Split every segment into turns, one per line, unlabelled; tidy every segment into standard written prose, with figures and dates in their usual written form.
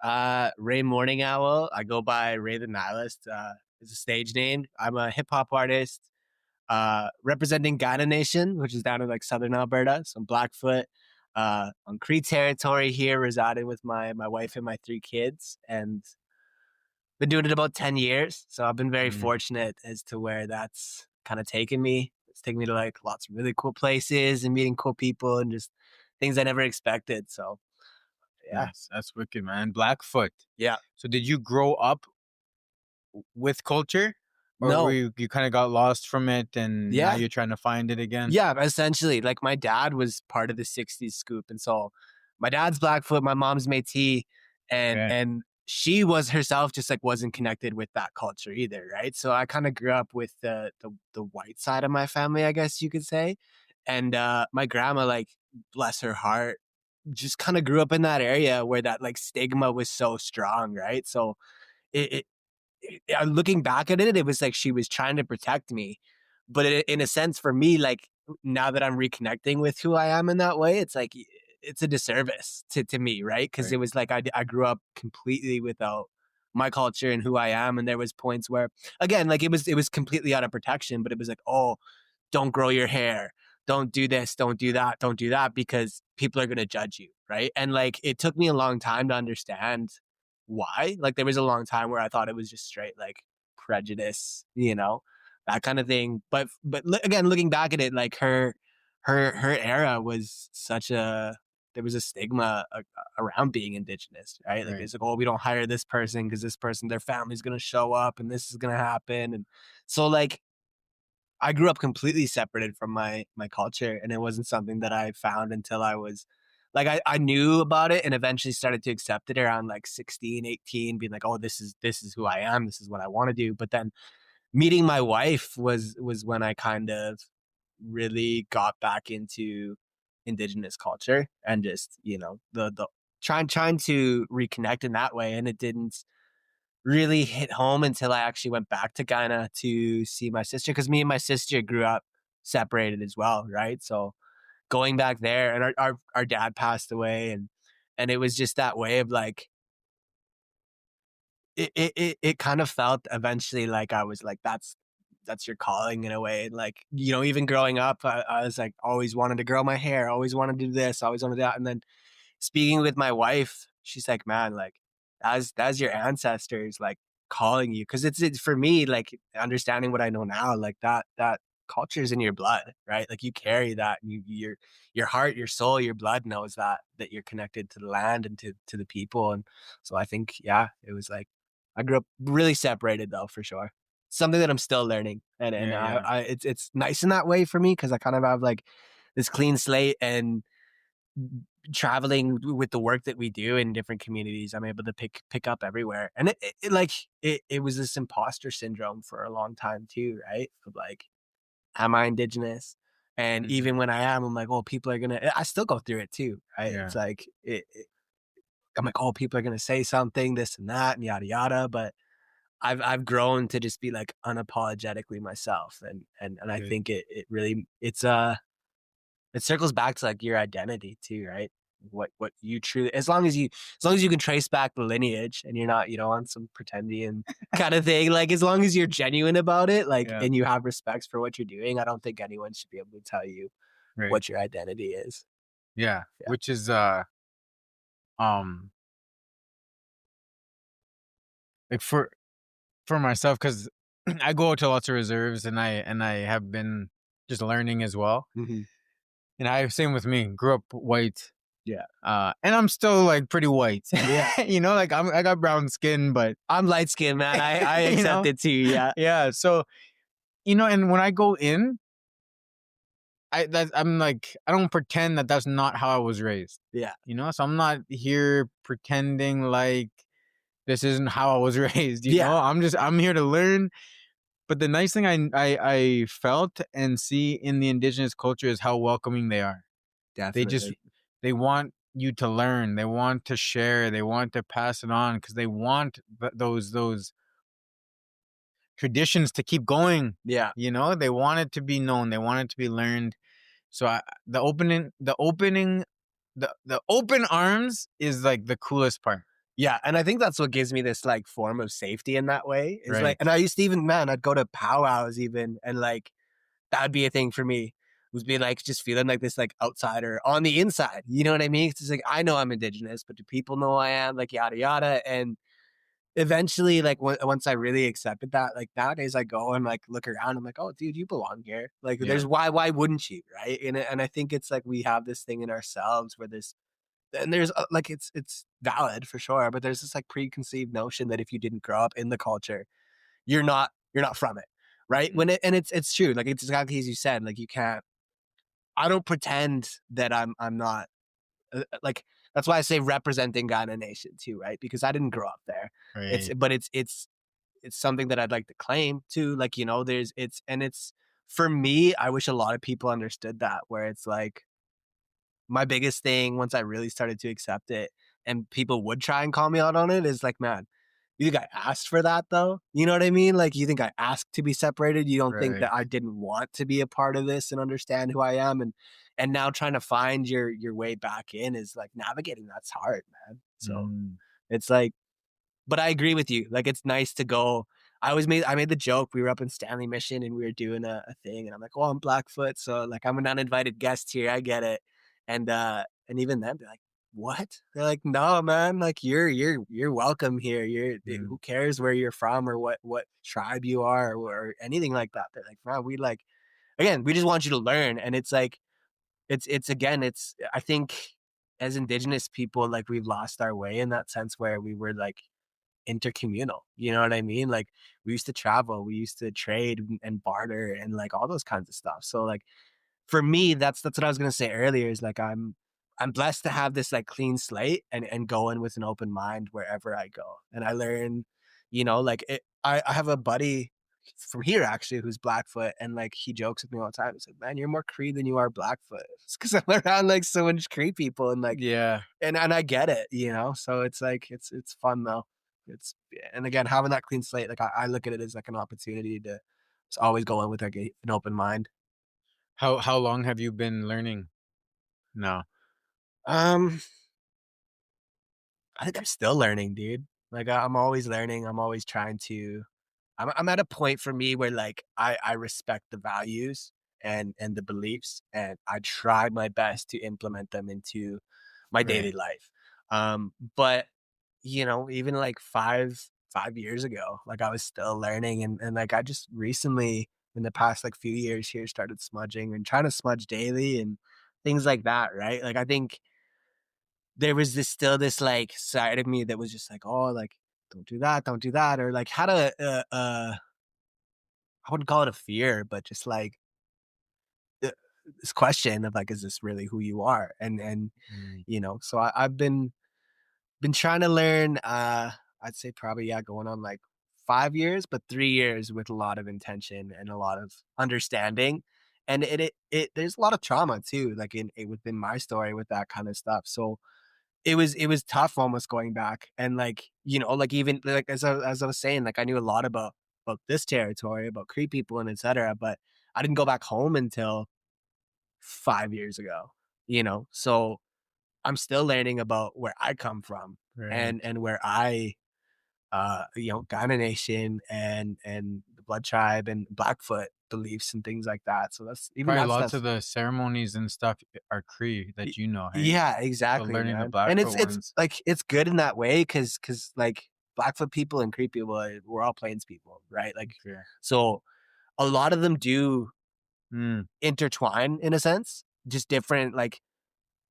Ray MorningOwl. I go by Ray the Nihilist. It's a stage name. I'm a hip hop artist, representing Kainai Nation, which is down in like southern Alberta. So I'm Blackfoot, on Cree territory here, residing with my wife and my 3 kids, and been doing it about 10 years. So I've been very fortunate as to where that's kind of taken me. It's taken me to like lots of really cool places and meeting cool people and just things I never expected. So yeah.
Yes, that's wicked, man. Blackfoot.
Yeah.
So did you grow up with culture? Or
No.
were you kind of got lost from it and
Yeah.
now you're trying to find it again?
Yeah, essentially. Like my dad was part of the 60s scoop. And so my dad's Blackfoot, my mom's Métis, and she was herself just like wasn't connected with that culture either, right? So I kind of grew up with the white side of my family, I guess you could say. And my grandma, like, bless her heart, just kind of grew up in that area where that like stigma was so strong, right? So looking back at it, it was like she was trying to protect me. But in a sense, for me, like now that I'm reconnecting with who I am in that way, it's like it's a disservice to me, right? Because it was like I grew up completely without my culture and who I am, and there was points where, again, like it was completely out of protection, but it was like, oh, don't grow your hair, don't do this, don't do that, because people are gonna judge you, right? And like it took me a long time to understand why. Like there was a long time where I thought it was just straight like prejudice, that kind of thing. But again, looking back at it, like her era was there was a stigma around being Indigenous, right? Like it's like, oh, we don't hire this person because this person, their family's gonna show up and this is gonna happen. And so like I grew up completely separated from my culture, and it wasn't something that I found until I was like, I knew about it and eventually started to accept it around like 16, 18, being like, oh, this is who I am. This is what I want to do. But then meeting my wife was when I kind of really got back into Indigenous culture and just, the trying to reconnect in that way. And it didn't really hit home until I actually went back to Ghana to see my sister, because me and my sister grew up separated as well, right? So going back there, and our dad passed away, and it was just that way of like it kind of felt eventually like I was like, that's your calling in a way. And like, even growing up, I was like always wanted to grow my hair, always wanted to do this, always wanted that. And then speaking with my wife, she's like, man, like that's your ancestors like calling you. Because it's for me, like understanding what I know now, like that culture is in your blood, right? Like you carry that. Your heart, your soul, your blood knows that you're connected to the land and to the people. And so I think, yeah, it was like I grew up really separated though, for sure. Something that I'm still learning, and it's nice in that way for me, because I kind of have like this clean slate, and traveling with the work that we do in different communities, I'm able to pick up everywhere. And it was this imposter syndrome for a long time too, right? Of like, am I Indigenous? And even when I am, I'm like, oh, people are gonna. I still go through it too, right? Yeah. It's like I'm like, oh, people are gonna say something, this and that, and yada yada. But I've grown to just be like unapologetically myself, and I think it really it circles back to like your identity too, right? What you truly, as long as you can trace back the lineage, and you're not on some pretendian kind of thing, like as long as you're genuine about it, like and you have respect for what you're doing, I don't think anyone should be able to tell you what your identity is.
Yeah, which is like for myself, because I go to lots of reserves, and I have been just learning as well. And same with me, grew up white.
Yeah.
And I'm still like pretty white. Yeah. Like I got brown skin, but
I'm light skinned, man. I accept it too. Yeah.
Yeah. So, and when I go in, I'm like, I don't pretend that that's not how I was raised.
Yeah.
So I'm not here pretending like this isn't how I was raised. You know, I'm here to learn. But the nice thing I felt and see in the Indigenous culture is how welcoming they are.
Definitely.
They want you to learn. They want to share. They want to pass it on, because they want those traditions to keep going.
Yeah.
They want it to be known. They want it to be learned. So the open arms is like the coolest part.
Yeah, and I think that's what gives me this like form of safety in that way. Is like,
Right.
and I used to even, man, I'd go to powwows even, and like that'd be a thing for me. Was being like just feeling like this like outsider on the inside. You know what I mean? It's like I know I'm indigenous, but do people know I am? Like yada yada. And eventually, like once I really accepted that, like nowadays I go and like look around. I'm like, oh, dude, you belong here. Like,
Yeah.
there's why wouldn't you, right? And I think it's like we have this thing in ourselves where this and there's like it's valid for sure, but there's this like preconceived notion that if you didn't grow up in the culture, you're not from it, right?
Mm.
When it and it's true, like it's exactly as you said, like you can't. I don't pretend that I'm not like that's why I say representing Kainai Nation too, right? Because I didn't grow up there. It's
Right.
but it's something that I'd like to claim too. Like there's it's for me. I wish a lot of people understood that, where it's like my biggest thing once I really started to accept it and people would try and call me out on it is like, man, you think I asked for that though? You know what I mean? Like, you think I asked to be separated? You don't think
Right.
that I didn't want to be a part of this and understand who I am? And now trying to find your way back in is like navigating that's hard, man. So
Mm.
it's like, but I agree with you. Like, it's nice to go. I made the joke. We were up in Stanley Mission and we were doing a thing, and I'm like, "Oh, I'm Blackfoot, so like I'm an uninvited guest here. I get it." And even then, they're like, "What?" They're like, "No, man. Like you're welcome here.
Mm.
Who cares where you're from or what tribe you are or anything like that." They're like, "Man, we like again, we just want you to learn." And it's like it's again, it's I think as Indigenous people, like we've lost our way in that sense where we were like intercommunal. You know what I mean? Like we used to travel, we used to trade and barter and like all those kinds of stuff. So like for me, that's what I was gonna say earlier is like I'm blessed to have this like clean slate and go in with an open mind wherever I go. And I learn, like I have a buddy from here actually who's Blackfoot and like he jokes with me all the time. He's like, man, you're more Cree than you are Blackfoot. It's because I'm around like so much Cree people and like
Yeah.
and I get it, So it's like it's fun though. It's and again having that clean slate, like I look at it as like an opportunity to just always go in with like an open mind.
How long have you been learning now?
Um, I think I'm still learning, dude. Like I'm always learning. I'm always trying to. I'm at a point for me where like I respect the values and the beliefs, and I try my best to implement them into my
Right.
daily life. But even like five years ago, like I was still learning, and like I just recently in the past like few years here started smudging and trying to smudge daily and things like that. Right? Like I think there was this like side of me that was just like, oh, like don't do that, or like had I wouldn't call it a fear, but just like uh, this question of like, is this really who you are? And
Mm.
so I've been trying to learn. I'd say probably yeah, going on like 5 years, but 3 years with a lot of intention and a lot of understanding. And it there's a lot of trauma too, like within my story with that kind of stuff. So it was tough almost going back and like like even like as I was saying like I knew a lot about this territory about Cree people and etc. But I didn't go back home until 5 years ago. So I'm still learning about where I come from
Right.
and where I Kainai Nation and the Blood Tribe and Blackfoot beliefs and things like that. So that's even
Probably
that
lots of
stuff.
the ceremonies and stuff are Cree
Y-
that you know, hey?
Yeah,
So
exactly,
learning the
man. And
Blackfoot
it's
ones.
like it's good in that way because like Blackfoot people and Cree people, we're all Plains people, right? Like
Okay.
so a lot of them do
Mm.
intertwine in a sense, just different like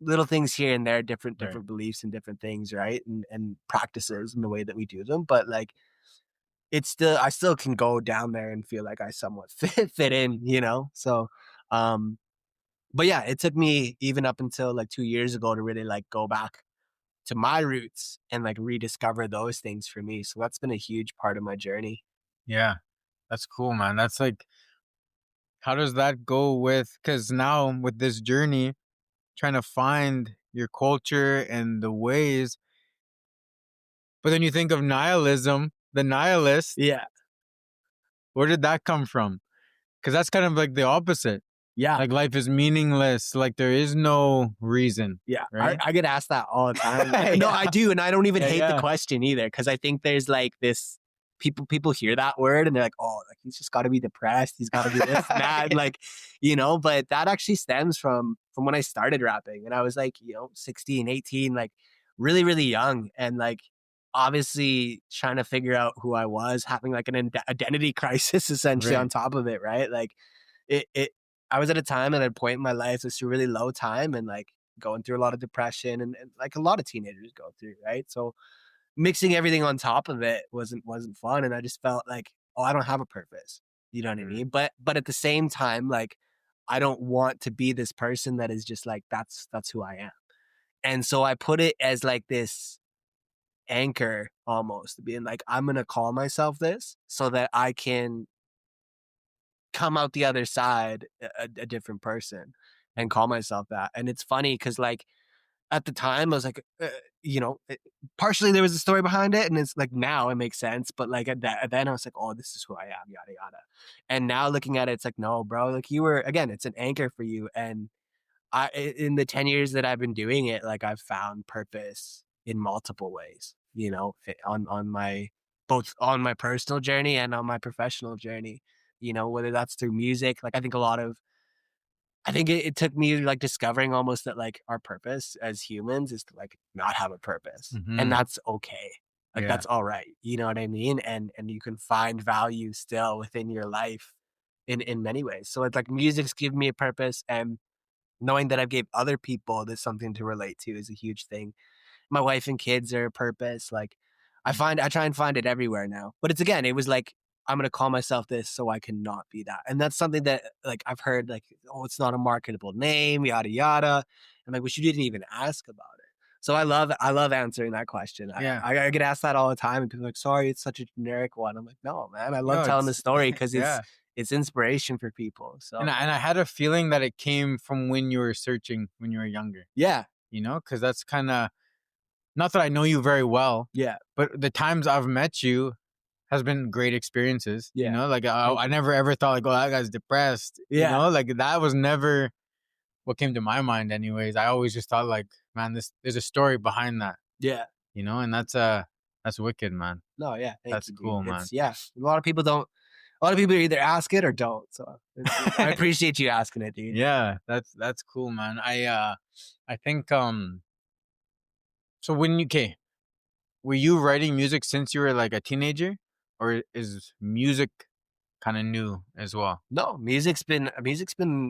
little things here and there, different
Right.
different beliefs and different things, right? And practices and the way that we do them. But like it's still I still can go down there and feel like I somewhat fit in. So but yeah, it took me even up until like 2 years ago to really like go back to my roots and like rediscover those things for me. So that's been a huge part of my journey.
Yeah. That's cool, man. That's like, how does that go with, because now with this journey, trying to find your culture and the ways, but then you think of nihilism, the nihilist,
Yeah.
where did that come from? Because that's kind of like the opposite.
Yeah.
Like life is meaningless. Like there is no reason.
Yeah.
Right.
I get asked that all the time. No, I do. And I don't even hate the
Yeah.
question either. Because I think there's like this people hear that word and they're like, oh, like he's just got to be depressed. He's got to be this and that. Like, but that actually stems from when I started rapping. And I was like, 16, 18, like really, really young. And like, obviously trying to figure out who I was, having like an identity crisis essentially
Right.
on top of it, right? Like I was at a time and at a point in my life, it's a really low time and like going through a lot of depression and like a lot of teenagers go through, right? So mixing everything on top of it wasn't fun. And I just felt like, oh, I don't have a purpose. You know what I mean? But at the same time, like I don't want to be this person that is just like, that's who I am. And so I put it as like this anchor almost, being like, I'm going to call myself this so that I can come out the other side a different person and call myself that. And it's funny because like at the time I was like, partially there was a story behind it, and it's like now it makes sense. But like then I was like, oh, this is who I am, yada yada. And now looking at it, it's like, no, bro, like you were again, it's an anchor for you. And in the 10 years that I've been doing it, like I've found purpose in multiple ways. On my both on my personal journey and on my professional journey. Whether that's through music, like I think it took me like discovering almost that like our purpose as humans is to like not have a purpose, and that's okay. Like that's all right. You know what I mean? And you can find value still within your life in many ways. So it's like music's given me a purpose, and knowing that I've gave other people this something to relate to is a huge thing. My wife and kids are a purpose. Like I try and find it everywhere now. But it was like, I'm going to call myself this so I cannot be that. And that's something that like I've heard like, oh, it's not a marketable name, yada, yada. I'm like, well, you didn't even ask about it. So I love answering that question.
Yeah.
I get asked that all the time, and people are like, sorry, it's such a generic one. I'm like, no, man, I love telling the story because it's inspiration for people. So
and I had a feeling that it came from when you were searching when you were younger.
Yeah.
Because that's kind of, not that I know you very well.
Yeah.
But the times I've met you has been great experiences.
Yeah.
Like I never ever thought like, oh, that guy's depressed.
Yeah.
Like that was never what came to my mind anyways. I always just thought like, man, there's a story behind that.
Yeah.
And that's wicked, man.
No, yeah.
That's cool, man.
Yeah. A lot of people either ask it or don't. So I appreciate you asking it, dude.
Yeah, that's cool, man. I think so were you writing music since you were like a teenager, or is music kind of new as well?
No, music's been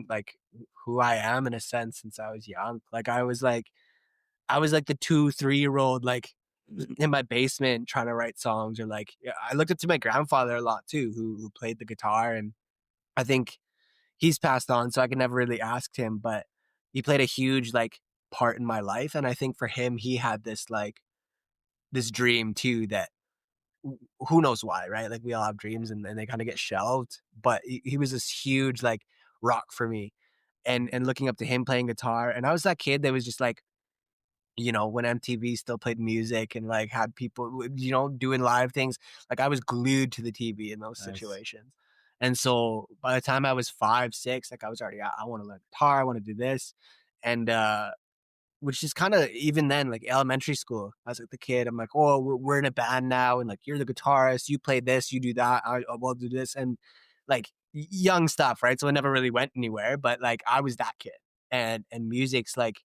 like who I am in a sense since I was young. Like I was like the 2-3-year-old like in my basement trying to write songs, or like I looked up to my grandfather a lot too, who played the guitar, and I think he's passed on, so I can never really ask him, but he played a huge like part in my life. And I think for him, he had this dream too that who knows why, right? Like we all have dreams and they kind of get shelved, but he was this huge like rock for me, and looking up to him playing guitar. And I was that kid that was just like, when MTV still played music and like had people, doing live things, like I was glued to the TV in those situations. And so by the time I was 5, 6, like I was already, I want to learn guitar, I want to do this. And, which is kind of even then, like elementary school, I was like the kid, I'm like, oh, we're in a band now. And like, you're the guitarist, you play this, you do that, I will do this. And like young stuff, right? So it never really went anywhere, but like I was that kid. And music's like,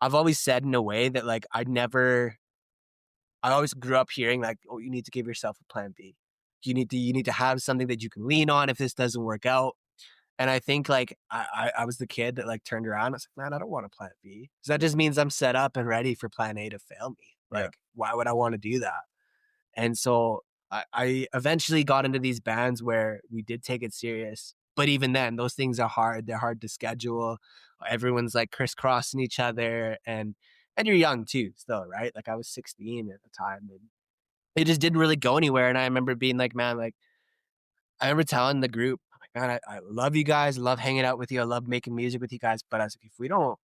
I've always said in a way that like I always grew up hearing like, oh, you need to give yourself a plan B. You need to have something that you can lean on if this doesn't work out. And I think like I was the kid that like turned around. I was like, man, I don't want a plan B. Because that just means I'm set up and ready for plan A to fail me. Like, why would I want to do that? And so I eventually got into these bands where we did take it serious. But even then, those things are hard. They're hard to schedule. Everyone's like crisscrossing each other, and you're young too, still, right? Like I was 16 at the time, and it just didn't really go anywhere. And I remember being like, man, like I remember telling the group, I'm like, man, I love you guys, I love hanging out with you, I love making music with you guys. But I was like, if we don't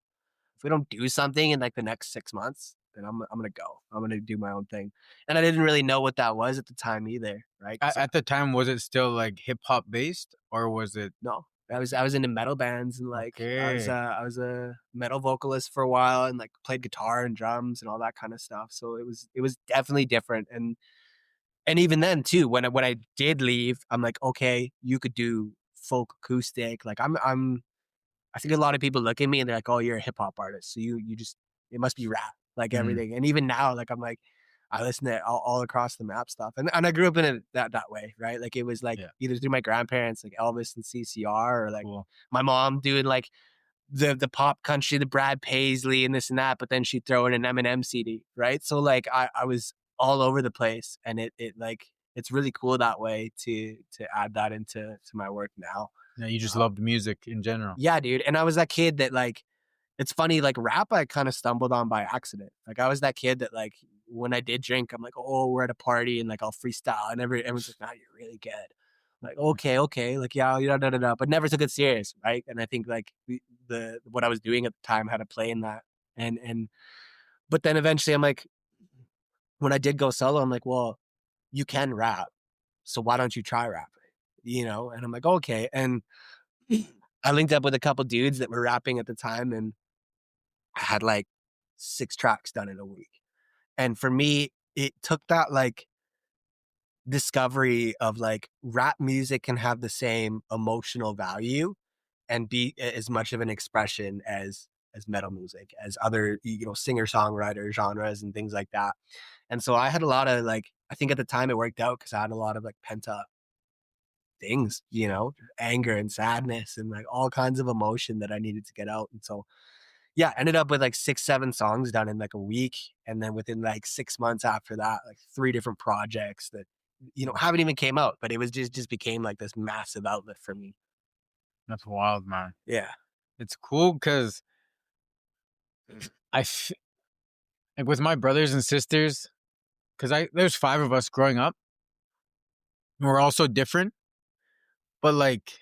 do something in like the next 6 months, then I'm gonna go. I'm gonna do my own thing. And I didn't really know what that was at the time either, right?
At the time, was it still like hip hop based, or was it?
No, I was into metal bands and like I was a metal vocalist for a while and like played guitar and drums and all that kind of stuff. So it was definitely different. And even then too, when I did leave, I'm like, okay, you could do folk acoustic. Like I think a lot of people look at me and they're like, oh, you're a hip hop artist. So you just, it must be rap, like everything. And even now, like, I'm like, I listen to all across the map stuff. And I grew up in it that way, right? Like it was like either through my grandparents, like Elvis and CCR, or like my mom doing like the pop country, the Brad Paisley and this and that, but then she'd throw in an Eminem CD, right? So like I was all over the place, and it like it's really cool that way to add that into my work now.
Yeah, you just loved music in general.
Yeah, dude. And I was that kid that like, it's funny, like rap I kind of stumbled on by accident. Like I was that kid that like when I did drink, I'm like, oh, we're at a party and like I'll freestyle, and everyone's like, nah, you're really good. I'm like, okay, like yeah, but never took it serious, right? And I think like the what I was doing at the time had a play in that, and but then eventually I'm like, when I did go solo, I'm like, well, you can rap, so why don't you try rapping? And I'm like, okay, and I linked up with a couple dudes that were rapping at the time, and I had like 6 tracks done in a week. And for me, it took that like discovery of like rap music can have the same emotional value and be as much of an expression as metal music, as other, singer-songwriter genres and things like that. And so I had a lot of like, I think at the time it worked out because I had a lot of like pent up things, anger and sadness and like all kinds of emotion that I needed to get out. And so, yeah, ended up with like 6, 7 songs done in like a week. And then within like 6 months after that, like 3 different projects that, haven't even came out, but it was just became like this massive outlet for me.
That's wild, man.
Yeah.
It's cool because like with my brothers and sisters, because there's 5 of us growing up, and we're all so different. But like,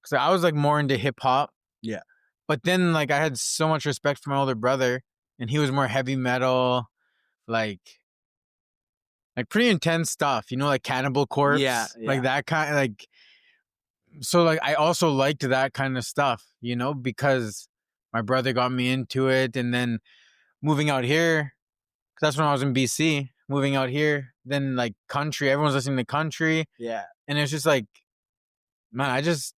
because I was like more into hip hop.
Yeah.
But then like I had so much respect for my older brother, and he was more heavy metal, like pretty intense stuff, like Cannibal Corpse,
Yeah.
like that kind, like. So like I also liked that kind of stuff, because my brother got me into it, and then moving out here, 'cause that's when I was in BC. Moving out here, then like country, everyone's listening to country.
Yeah.
And it's just like, man, I just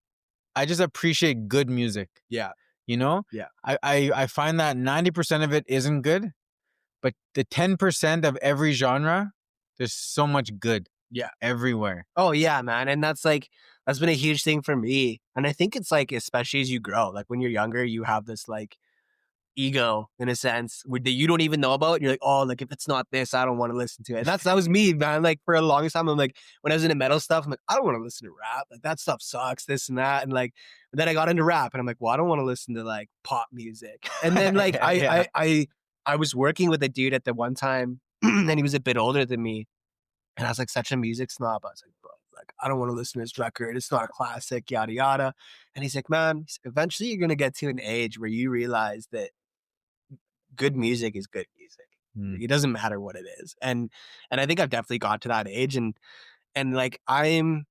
appreciate good music.
Yeah.
Yeah. I find that 90% of it isn't good, but the 10% of every genre, there's so much good.
Yeah.
Everywhere.
Oh yeah, man. And that's been a huge thing for me. And I think it's like, especially as you grow, like when you're younger, you have this like ego in a sense that you don't even know about. And you're like, oh, like if it's not this, I don't want to listen to it. And that was me, man. Like for a long time, I'm like, when I was into metal stuff, I'm like, I don't want to listen to rap. Like that stuff sucks, this and that. And like, then I got into rap and I'm like, well, I don't want to listen to like pop music. And then like,
Yeah.
I was working with a dude at the one time and he was a bit older than me. And I was like such a music snob. I was like, bro, like, I don't want to listen to this record. It's not a classic, yada, yada. And he's like, man, eventually you're going to get to an age where you realize that good music is good music. It doesn't matter what it is. And I think I've definitely got to that age. And like, I'm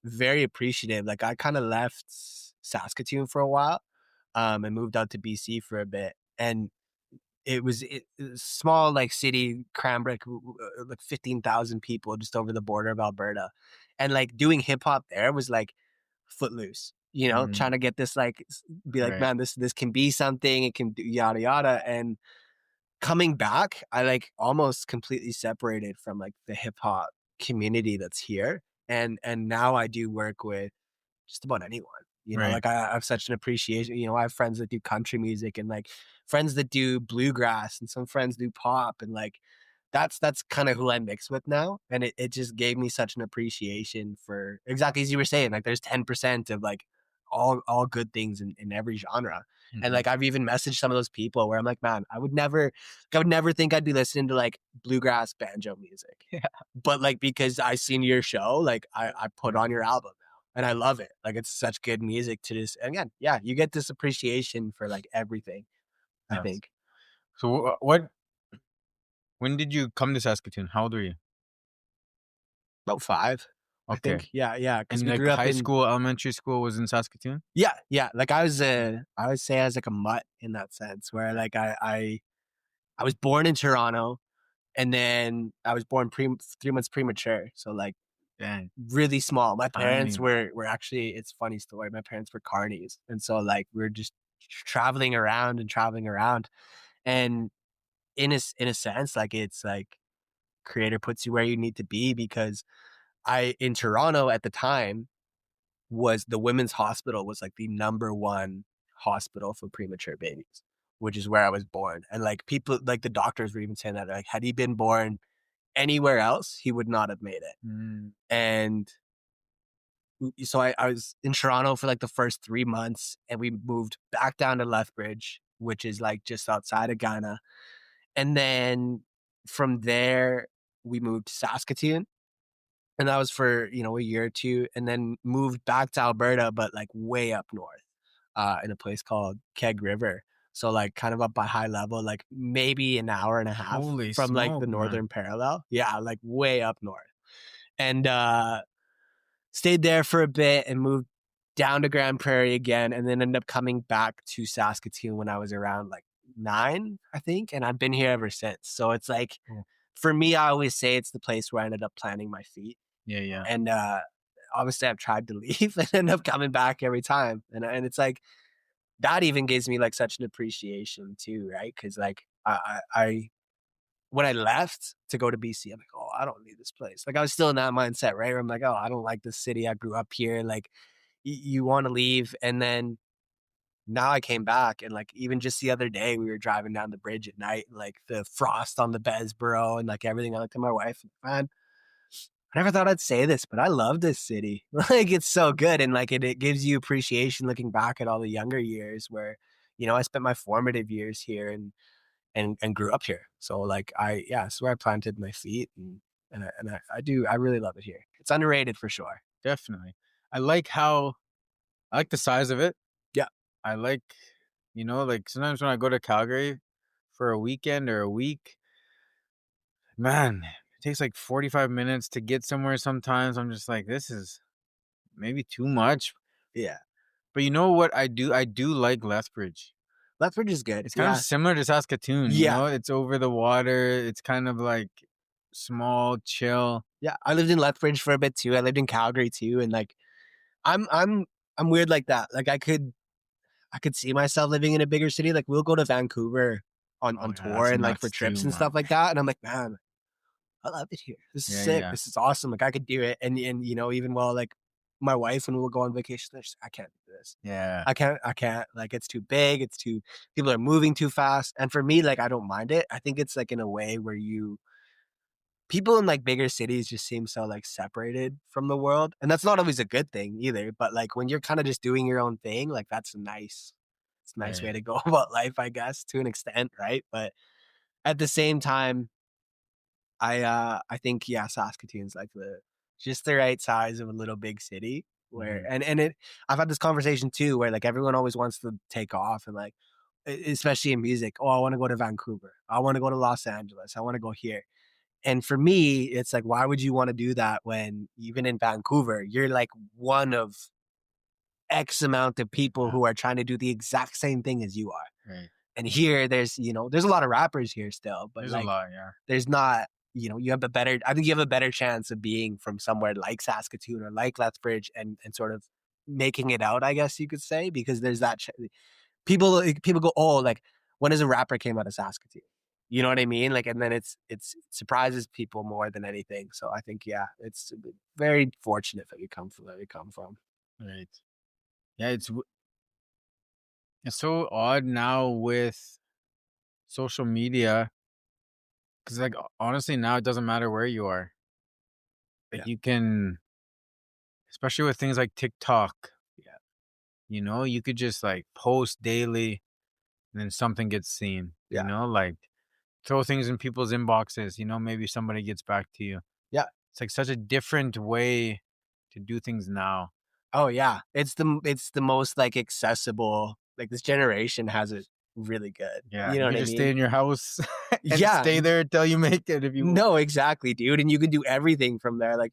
very appreciative. Like I kind of left Saskatoon for a while and moved out to BC for a bit. And it was a small like city, Cranbrook, like 15,000 people just over the border of Alberta. And like doing hip hop there was like footloose, trying to get this like, be like, man, this can be something. It can do yada, yada. And coming back, I like almost completely separated from like the hip hop community that's here. And now I do work with just about anyone. Like I have such an appreciation. I have friends that do country music and like friends that do bluegrass and some friends do pop. And like, that's kind of who I mix with now. And it just gave me such an appreciation for exactly as you were saying, like there's 10% of like all good things in every genre. And like, I've even messaged some of those people where I'm like, man, I would never think I'd be listening to like bluegrass banjo music.
Yeah.
But like, because I seen your show, like I put on your album. And I love it. Like, it's such good music to just, again, yeah, you get this appreciation for like everything, I think.
So when did you come to Saskatoon? How old were you?
About 5. I
Okay.
think. Yeah. Because
And
we
like
grew up
high
in.
school, elementary school was in Saskatoon?
Yeah. Like I was I would say I was like a mutt in that sense, where like I was born in Toronto, and then I was born 3 months premature. So like
Dang.
really small. My parents
Tiny.
were actually, it's a funny story. My parents were carnies. And so like we are just traveling around and traveling around. And in a sense, like it's like creator puts you where you need to be, because I in Toronto at the time was the women's hospital was like the number one hospital for premature babies, which is where I was born. And like people, like the doctors were even saying that, like, had he been born anywhere else, he would not have made it.
Mm.
And so I was in Toronto for like the first 3 months, and we moved back down to Lethbridge, which is like just outside of Ghana. And then from there, we moved to Saskatoon, and that was for, a year or two, and then moved back to Alberta, but like way up north, in a place called Keg River. So like kind of up by high level, like maybe an hour and a half
Holy
from like the
smoke, man.
northern parallel. Yeah, like way up north. And stayed there for a bit and moved down to Grand Prairie again, and then ended up coming back to Saskatoon when I was around like 9, I think, and I've been here ever since. So it's like,
Cool.
for me, I always say it's the place where I ended up planting my feet.
Yeah.
And obviously I've tried to leave and end up coming back every time. And it's like, that even gives me like such an appreciation too, right? Because like I when I left to go to BC, I'm like, oh, I don't need this place. Like I was still in that mindset, right? Where I'm like, oh, I don't like this city. I grew up here. Like you want to leave. And then now I came back, and like even just the other day, we were driving down the bridge at night, and, like the frost on the Besborough and like everything. I looked at my wife, man, I never thought I'd say this, but I love this city. Like it's so good. And like it gives you appreciation looking back at all the younger years where, I spent my formative years here, and grew up here. So like it's where I planted my feet, and I really love it here. It's underrated for sure.
Definitely. I like the size of it.
Yeah.
I like, like sometimes when I go to Calgary for a weekend or a week, man, it takes like 45 minutes to get somewhere sometimes. I'm just like, this is maybe too much.
Yeah.
But you know what I do? I do like Lethbridge.
Lethbridge is good.
It's kind of similar to Saskatoon,
Yeah.
It's over the water. It's kind of like small, chill.
Yeah. I lived in Lethbridge for a bit too. I lived in Calgary too. And like, I'm weird like that. Like I could see myself living in a bigger city. Like we'll go to Vancouver on tour
that's
and like for
nuts
trips
too,
and
man.
stuff like that. And I'm like, man, I love it here. This is sick.
Yeah.
This is awesome. Like I could do it. And even while like my wife, when we'll go on vacation, she's like, I can't do this.
Yeah.
I can't. Like it's too big. People are moving too fast. And for me, like I don't mind it. I think it's like in a way where people in like bigger cities just seem so like separated from the world. And that's not always a good thing either. But like when you're kind of just doing your own thing, like it's a nice way to go about life, I guess, to an extent, right? But at the same time, I think Saskatoon's like just the right size of a little big city where I've had this conversation too where like everyone always wants to take off and like especially in music, oh, I want to go to Vancouver, I want to go to Los Angeles, I want to go here. And for me, it's like, why would you want to do that when even in Vancouver, you're like one of X amount of people who are trying to do the exact same thing as you are.
Right.
And here there's a lot of rappers here still, but
There's
like
a lot, yeah.
there's not, you have I think you have a better chance of being from somewhere like Saskatoon or like Lethbridge and sort of making it out, I guess you could say, because there's that people go, oh, like when does a rapper came out of Saskatoon? You know what I mean? Like, and then it surprises people more than anything. So I think, it's very fortunate that we come from where we come from.
Right. Yeah, it's so odd now with social media because, like, honestly, now it doesn't matter where you are. Like, you can, especially with things like TikTok. Yeah. You could just like post daily, and then something gets seen.
Yeah.
Like throw things in people's inboxes. Maybe somebody gets back to you.
Yeah.
It's like such a different way to do things now.
Oh yeah, it's the most like accessible. Like this generation has it really good.
Yeah,
You know
you
what
can
I
just stay
mean?
in your house and
Yeah.
stay there until you make it if you want.
No, exactly, dude. And you can do everything from there. Like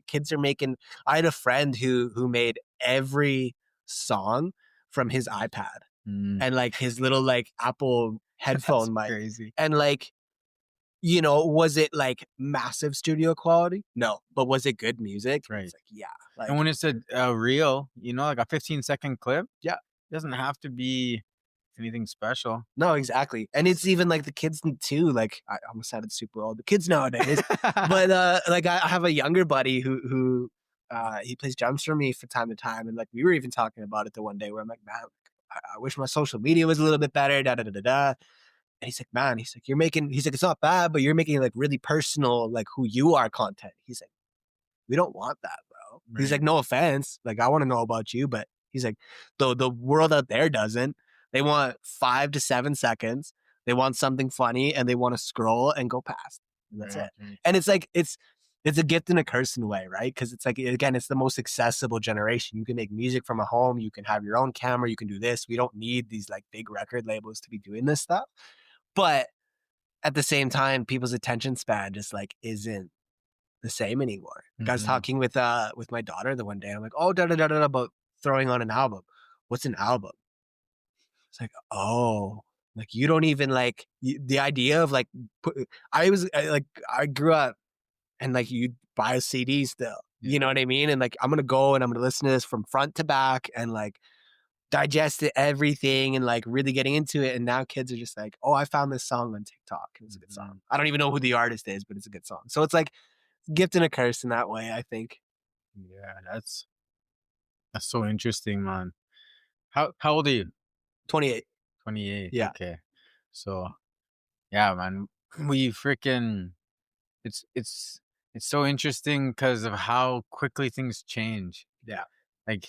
kids are making. I had a friend who made every song from his iPad
Mm,
and like his little like Apple
that's
headphone mic.
crazy.
And like, was it like massive studio quality? No, but was it good music?
Right.
It's like, yeah,
And
like,
when it's a reel, like a 15-second clip,
yeah,
it doesn't have to be anything special.
no, exactly. And it's even like the kids too. Like I almost sounded super old. The kids nowadays, but like I have a younger buddy who he plays drums for me from time to time, and like we were even talking about it the one day where I'm like, man, I wish my social media was a little bit better. Da da da da da. And he's like, man, he's like, it's not bad, but you're making like really personal, like who you are content. He's like, we don't want that, bro. He's
Right.
like, no offense. Like, I want to know about you, but he's like, the world out there doesn't. They want 5 to 7 seconds. They want something funny and they want to scroll and go past. And that's
Right,
it.
right.
And it's like, it's a gift and a curse in a way, right? Because it's like, again, it's the most accessible generation. You can make music from a home. You can have your own camera. You can do this. We don't need these like big record labels to be doing this stuff. But at the same time, people's attention span just like isn't the same anymore. Like I was talking with my daughter the one day. I'm like, oh, da da da da about throwing on an album. What's an album? It's like, oh, like you don't even like the idea of like. I grew up and like you buy a CD still. You know what I mean? And like I'm gonna go and I'm gonna listen to this from front to back and like digest it, everything and like really getting into it. And now kids are just like, oh, I found this song on TikTok. It's a good song. I don't even know who the artist is, but it's a good song. So it's like gift and a curse in that way, I think.
Yeah, that's so interesting, man. How old are you?
28.
28.
Yeah.
Okay. So, yeah, man. We freaking it's so interesting because of how quickly things change.
Yeah.
Like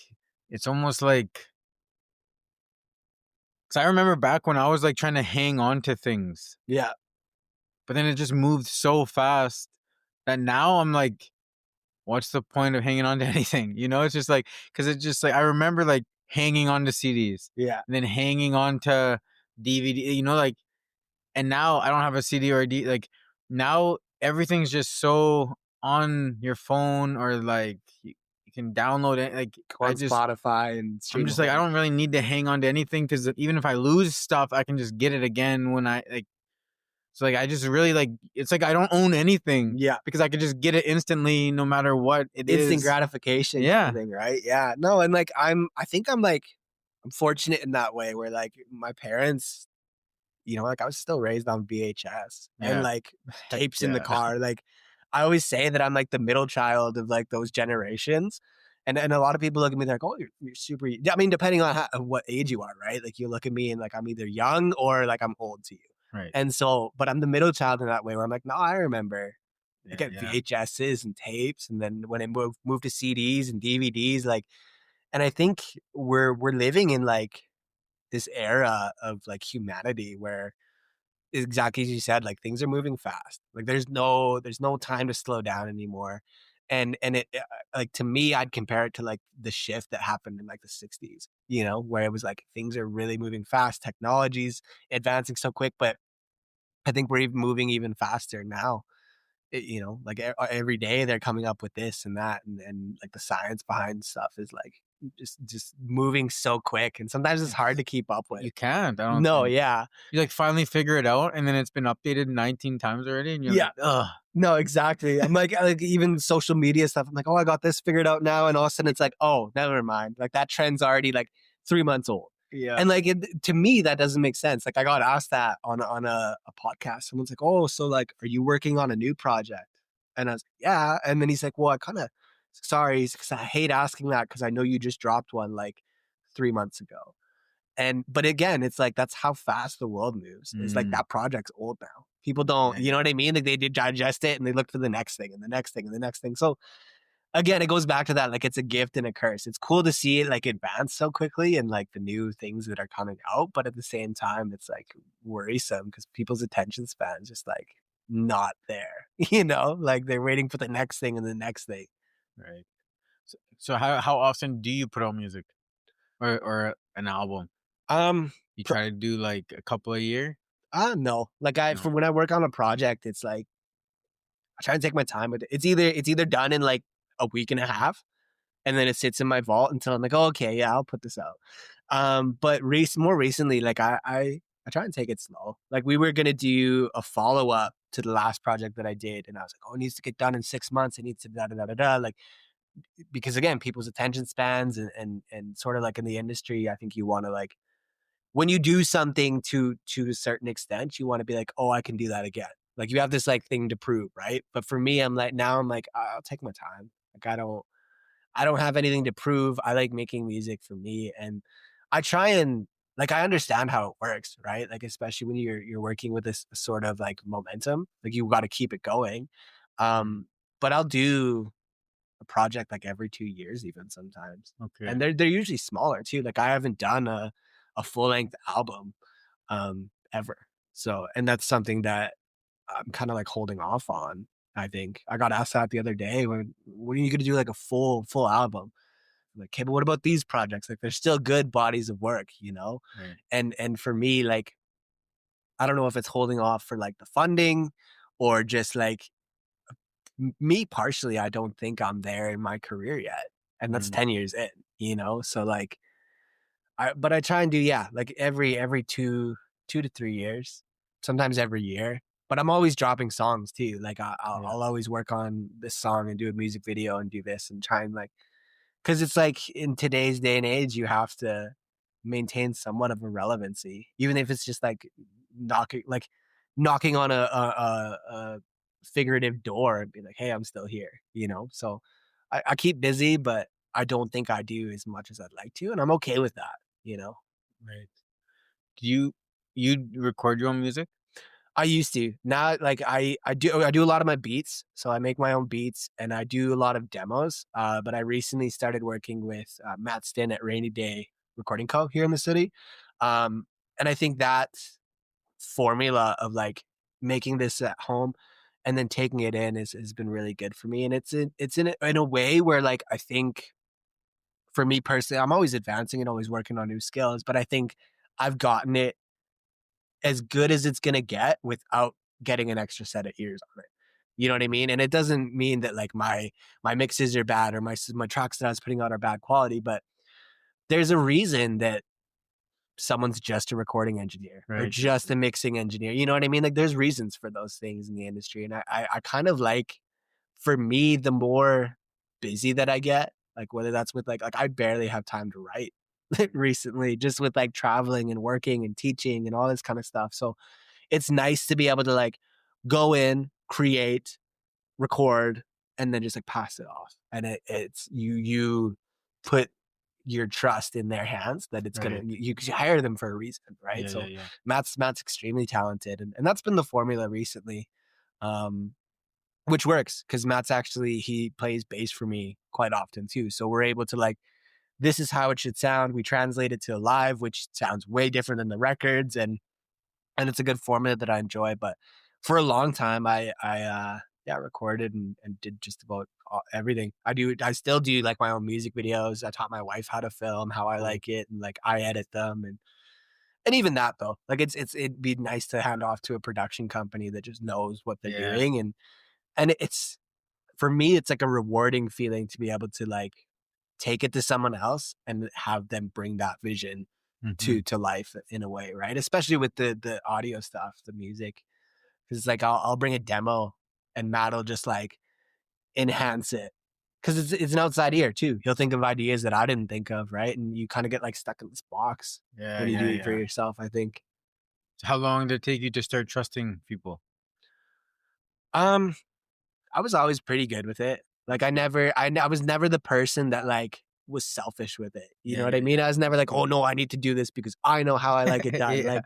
it's almost like, cuz I remember back when I was like trying to hang on to things,
Yeah.
but then it just moved so fast that now I'm like, what's the point of hanging on to anything? It's just like, because it's just like I remember like hanging on to CDs,
Yeah.
and then hanging on to DVD, like, and now I don't have a CD or a D. Like now everything's just so on your phone, or like you can download it. Like
Go on Spotify and stream.
I'm just like, I don't really need to hang on to anything, because even if I lose stuff, I can just get it again when I like. So like I just really like, it's like I don't own anything.
Yeah.
Because I could just get it instantly no matter what it is.
Instant gratification.
Yeah.
Thing, right? Yeah. No, and like I think I'm fortunate in that way where like my parents, like I was still raised on VHS and like tapes in the car. Like I always say that I'm like the middle child of like those generations. And a lot of people look at me like, oh, you're super. I mean, depending on what age you are, right? Like you look at me and like I'm either young or like I'm old to you.
Right.
And so, but I'm the middle child in that way where I'm like, no, I remember.
Yeah,
I get VHSs and tapes, and then when it moved to CDs and DVDs, like, and I think we're living in like this era of like humanity where exactly as you said, like things are moving fast. Like there's no time to slow down anymore. And it like to me, I'd compare it to like the shift that happened in like the 60s, where it was like things are really moving fast, technology's advancing so quick, but I think we're even moving even faster now. Like every day they're coming up with this and that, and like the science behind stuff is like just moving so quick, and sometimes it's hard to keep up with.
You can't. I don't
No,
think.
yeah.
You like finally figure it out, and then it's been updated 19 times already, and you're like, ugh.
No, exactly. I'm like even social media stuff. I'm like, oh, I got this figured out now, and all of a sudden it's like, oh, never mind. Like that trend's already like 3 months old.
Yeah.
And like to me, that doesn't make sense. Like I got asked that on a podcast. Someone's like, oh, so like, are you working on a new project? And I was like, yeah. And then he's like, well, I kind of, sorry, because I hate asking that because I know you just dropped one like 3 months ago. But again, it's like, that's how fast the world moves. It's like that project's old now. People don't, you know what I mean? Like they did digest it and they look for the next thing and the next thing and the next thing. So again, it goes back to that, like it's a gift and a curse. It's cool to see it like advance so quickly and like the new things that are coming out. But at the same time, it's like worrisome because people's attention span is just like not there, like they're waiting for the next thing and the next thing.
Right. So how often do you put out music or an album? You try to do like a couple a year?
No. Like
No.
for when I work on a project, it's like I try to take my time with it. It's either done in like a week and a half, and then it sits in my vault until I'm like, oh, okay, yeah, I'll put this out. But more recently, like I try and take it slow. Like we were gonna do a follow up to the last project that I did, and I was like, oh, it needs to get done in 6 months. It needs to da da da da da. Like because again, people's attention spans and sort of like in the industry, I think you want to like when you do something to a certain extent, you want to be like, oh, I can do that again. Like you have this like thing to prove, right? But for me, I'm like now I'm like I'll take my time. Like I don't have anything to prove. I like making music for me, and I try and like I understand how it works, right? Like especially when you're working with this sort of like momentum, like you got to keep it going. But I'll do a project like every 2 years, even sometimes,
Okay.
and they're usually smaller too. Like I haven't done a full length album ever, so and that's something that I'm kind of like holding off on. I think I got asked that the other day when are you gonna do like a full album? I'm like, okay, but what about these projects? Like they're still good bodies of work, you know?
Right.
And for me, like, I don't know if it's holding off for like the funding or just like me partially, I don't think I'm there in my career yet. And that's
Mm.
10 years in, you know? So like but I try and do, yeah, like every 2 to 3 years, sometimes every year. But I'm always dropping songs too. Like I'll always work on this song and do a music video and do this and try and like, because it's like in today's day and age, you have to maintain somewhat of a relevancy, even if it's just like knocking on a figurative door and be like, hey, I'm still here, you know? So I keep busy, but I don't think I do as much as I'd like to. And I'm okay with that, you know?
Right. Do you record your own music?
I used to. Now, like I do a lot of my beats, so I make my own beats, and I do a lot of demos. But I recently started working with Matt Stinn at Rainy Day Recording Co. here in the city, and I think that formula of like making this at home and then taking it in has been really good for me. And it's in a way where like I think for me personally, I'm always advancing and always working on new skills, but I think I've gotten it as good as it's gonna get without getting an extra set of ears on it. You know what I mean? And it doesn't mean that like my mixes are bad or my tracks that I was putting out are bad quality, but there's a reason that someone's just a recording engineer or
Right.
just a mixing engineer. You know what I mean? Like there's reasons for those things in the industry. And I kind of like, for me, the more busy that I get, like whether that's with like I barely have time to write recently, just with like traveling and working and teaching and all this kind of stuff. So it's nice to be able to like go in, create, record, and then just like pass it off. And it's you put your trust in their hands that it's gonna
Right.
you hire them for a reason, right?
Yeah,
So
yeah.
Matt's extremely talented, and that's been the formula recently, which works because Matt's actually he plays bass for me quite often too. So we're able to like this is how it should sound. We translate it to live, which sounds way different than the records, and it's a good formula that I enjoy. But for a long time, I recorded and did just about everything. I still do like my own music videos. I taught my wife how to film, how I
Cool.
like it, and like I edit them, and even that though, like it'd be nice to hand off to a production company that just knows what they're
Yeah.
doing, and it's for me, it's like a rewarding feeling to be able to like take it to someone else and have them bring that vision
Mhm.
to life in a way, right? Especially with the audio stuff, the music. Because it's like I'll bring a demo and Matt'll just like enhance it. Because it's an outside ear too. He'll think of ideas that I didn't think of, right? And you kind of get like stuck in this box
Yeah,
when you do
yeah,
it for
yeah.
yourself, I think.
So how long did it take you to start trusting people?
Um, I was always pretty good with it. Like I was never the person that like was selfish with it. You know
Yeah,
what I
yeah,
mean?
yeah.
I was never like, oh no, I need to do this because I know how I like it done.
Yeah.
Like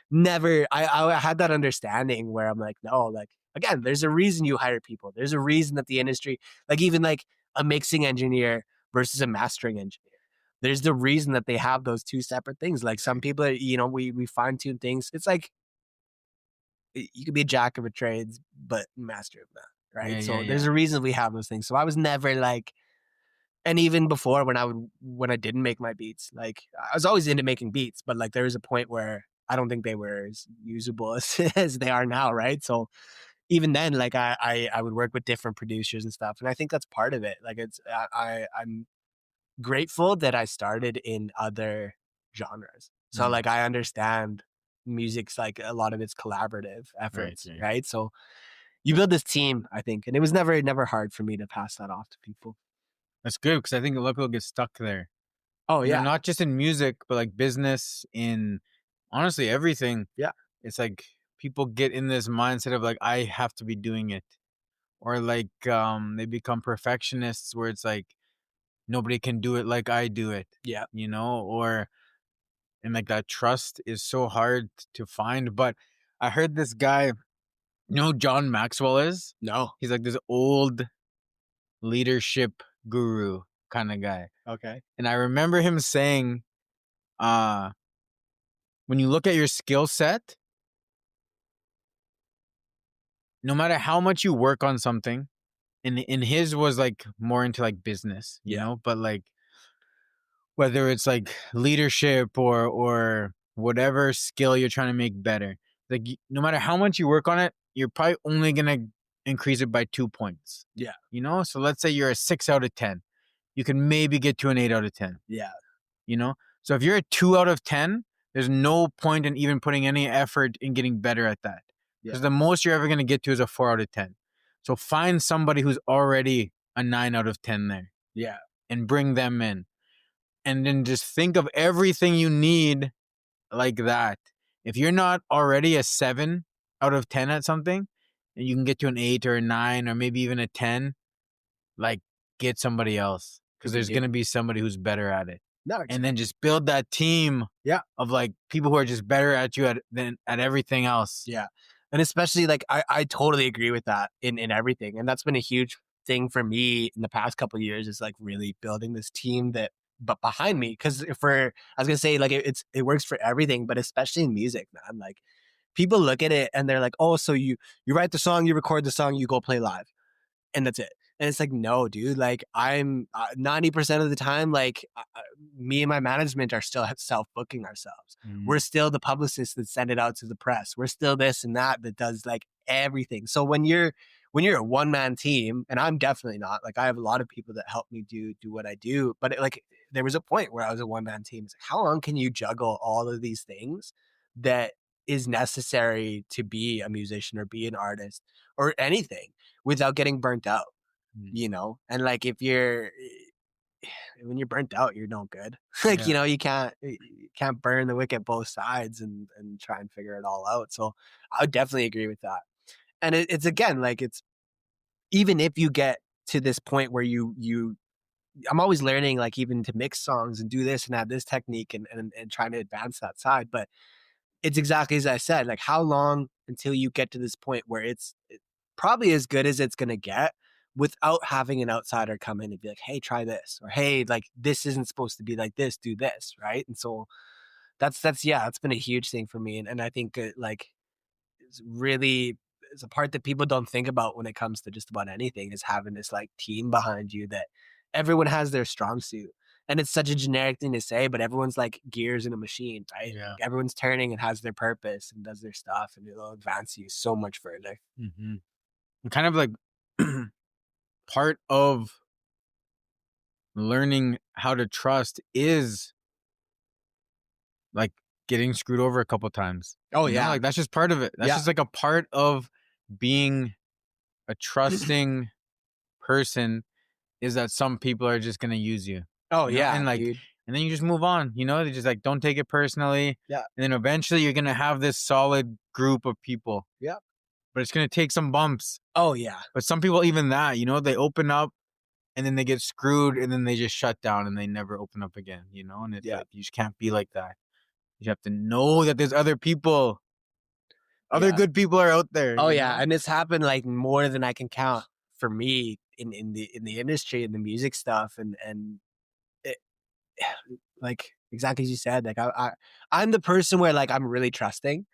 never. I had that understanding where I'm like, no, like again, there's a reason you hire people. There's a reason that the industry, like even like a mixing engineer versus a mastering engineer. There's the reason that they have those two separate things. Like some people, you know, we fine tune things. It's like you could be a jack of a trades, but master of none,
Yeah,
right?
yeah,
So there's
yeah.
a reason we have those things. So I was never like And even before when I didn't make my beats, like I was always into making beats, but like there was a point where I don't think they were as usable as they are now, right? So even then, like I would work with different producers and stuff, and I think that's part of it. Like I'm grateful that I started in other genres, so like I understand music's like a lot of it's collaborative efforts, right? So you build this team, I think, and it was never hard for me to pass that off to people.
That's good, because I think a lot of people get stuck there.
Oh yeah,
not just in music, but like business, in honestly everything.
Yeah.
It's like people get in this mindset of like, I have to be doing it. Or like they become perfectionists where it's like nobody can do it like I do it.
Yeah.
Or and like that trust is so hard to find. But I heard this guy, who John Maxwell is?
No.
He's like this old leadership guru kind of guy.
Okay.
And I remember him saying, when you look at your skill set, no matter how much you work on something, and his was like more into like business, but like whether it's like leadership or whatever skill you're trying to make better, like no matter how much you work on it, you're probably only gonna increase it by 2 points.
Yeah.
So let's say you're a 6 out of 10, you can maybe get to an 8 out of 10.
Yeah.
So if you're a 2 out of 10, there's no point in even putting any effort in getting better at that, because the most you're ever going to get to is a 4 out of 10. So find somebody who's already a 9 out of 10 there.
Yeah.
And bring them in. And then just think of everything you need like that. If you're not already a 7 out of 10 at something, and you can get to an 8 or a 9 or maybe even a 10, like get somebody else, because there's going to be somebody who's better at it.
No, exactly.
And then just build that team of like people who are just better at you than at everything else.
Yeah. And especially like I totally agree with that in everything. And that's been a huge thing for me in the past couple of years, is like really building this team but behind me. Cause I was gonna say like it works for everything, but especially in music, man. Like people look at it and they're like, oh, so you write the song, you record the song, you go play live, and that's it. And it's like, no, dude, like I'm 90% of the time, like me and my management are still self-booking ourselves. We're still the publicists that send it out to the press. We're still this and that does like everything. So when you're a one-man team, and I'm definitely not, like I have a lot of people that help me do what I do, but like there was a point where I was a one-man team. It's like, how long can you juggle all of these things that is necessary to be a musician or be an artist or anything without getting burnt out? And like when you're burnt out, you're no good. Like, you can't burn the wick at both sides and try and figure it all out. So I would definitely agree with that. And it's again, like it's, even if you get to this point where I'm always learning, like even to mix songs and do this and add this technique and trying to advance that side. But it's exactly as I said, like how long until you get to this point where it's probably as good as it's going to get without having an outsider come in and be like, hey, try this, or hey, like this isn't supposed to be like this, do this, right? And so that's been a huge thing for me. And I think like it's a part that people don't think about when it comes to just about anything, is having this like team behind you that everyone has their strong suit. And it's such a generic thing to say, but everyone's like gears in a machine, right?
Yeah.
Like everyone's turning and has their purpose and does their stuff, and it'll advance you so much further.
Mm-hmm. And kind of like part of learning how to trust is like getting screwed over a couple times.
Oh yeah.
Like that's just part of it. That's just like a part of being a trusting person, is that some people are just gonna use you.
Oh yeah.
And like,
dude.
and then you just move on, they just like, don't take it personally.
Yeah.
And then eventually you're gonna have this solid group of people.
Yeah.
But it's gonna take some bumps.
Oh yeah.
But some people, even that, they open up and then they get screwed and then they just shut down and they never open up again, and it's like, you just can't be like that. You have to know that there's other people. Other good people are out there.
Oh yeah. And it's happened like more than I can count for me in the industry and the music stuff. And it, like exactly as you said, like I'm the person where like I'm really trusting.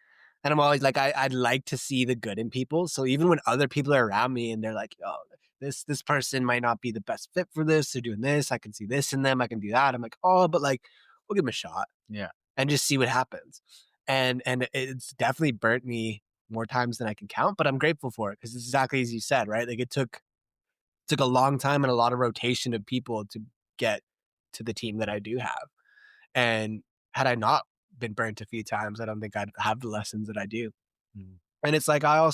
And I'm always like, I'd like to see the good in people. So even when other people are around me and they're like, oh, this person might not be the best fit for this. They're doing this. I can see this in them. I can do that. I'm like, oh, but like, we'll give them a shot.
Yeah.
And just see what happens. And it's definitely burnt me more times than I can count, but I'm grateful for it because it's exactly as you said, right? Like it took a long time and a lot of rotation of people to get to the team that I do have. And had I not been burnt a few times, I don't think I'd have the lessons that I do.
Mm.
And it's like, I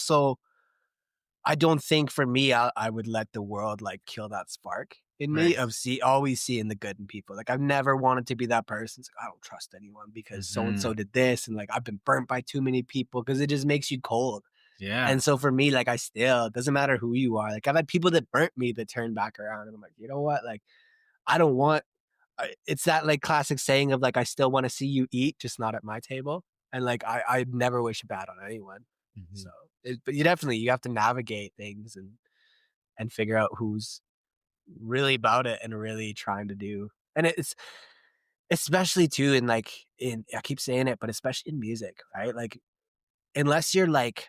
don't think for me, I would let the world like kill that spark in me
Right.
of always seeing the good in people. Like I've never wanted to be that person. It's like, I don't trust anyone because so and so did this. And like, I've been burnt by too many people because it just makes you cold.
Yeah.
And so for me, like it doesn't matter who you are. Like I've had people that burnt me that turn back around and I'm like, you know what? Like I don't want, it's that like classic saying of like, I still want to see you eat, just not at my table. And like, I never wish bad on anyone. So, but you have to navigate things and figure out who's really about it and really trying to do. And it's especially too in like, I keep saying it, but especially in music, right? Like, unless you're like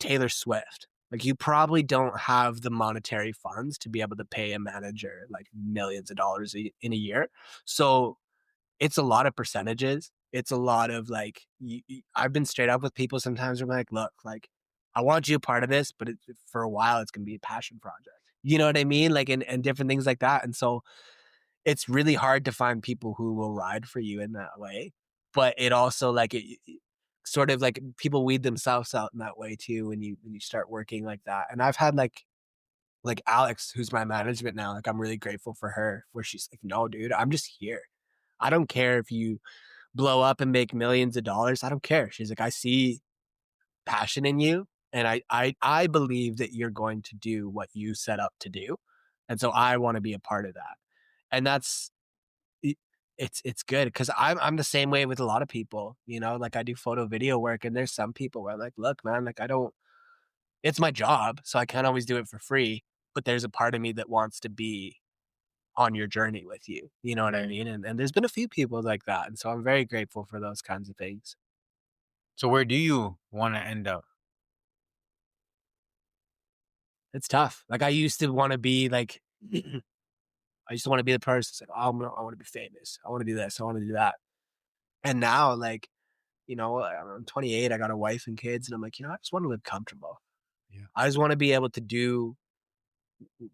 Taylor Swift, like you probably don't have the monetary funds to be able to pay a manager like millions of dollars in a year. So it's a lot of percentages. It's a lot of like, I've been straight up with people sometimes. I'm like, look, like I want you a part of this, but for a while it's going to be a passion project. You know what I mean? Like, and different things like that. And so it's really hard to find people who will ride for you in that way. But it also like it sort of like people weed themselves out in that way too when you start working like that. And I've had like Alex, who's my management now, like I'm really grateful for her, where she's like, no, dude, I'm just here. I don't care if you blow up and make millions of dollars. I don't care. She's like, I see passion in you. And I believe that you're going to do what you set up to do. And so I want to be a part of that. And that's it's good because I'm the same way with a lot of people, you know, like I do photo video work and there's some people where I'm like, look, man, like I don't, it's my job. So I can't always do it for free. But there's a part of me that wants to be on your journey with you. You know what I
Right.
mean? And there's been a few people like that. And so I'm very grateful for those kinds of things.
So where do you want to end up?
It's tough. Like I used to want to be like, I used to want to be the person that's like, oh, I want to be famous. I want to do this. I want to do that. And now, like, you know, I'm 28. I got a wife and kids, and I'm like, you know, I just want to live comfortable.
Yeah.
I just want to be able to do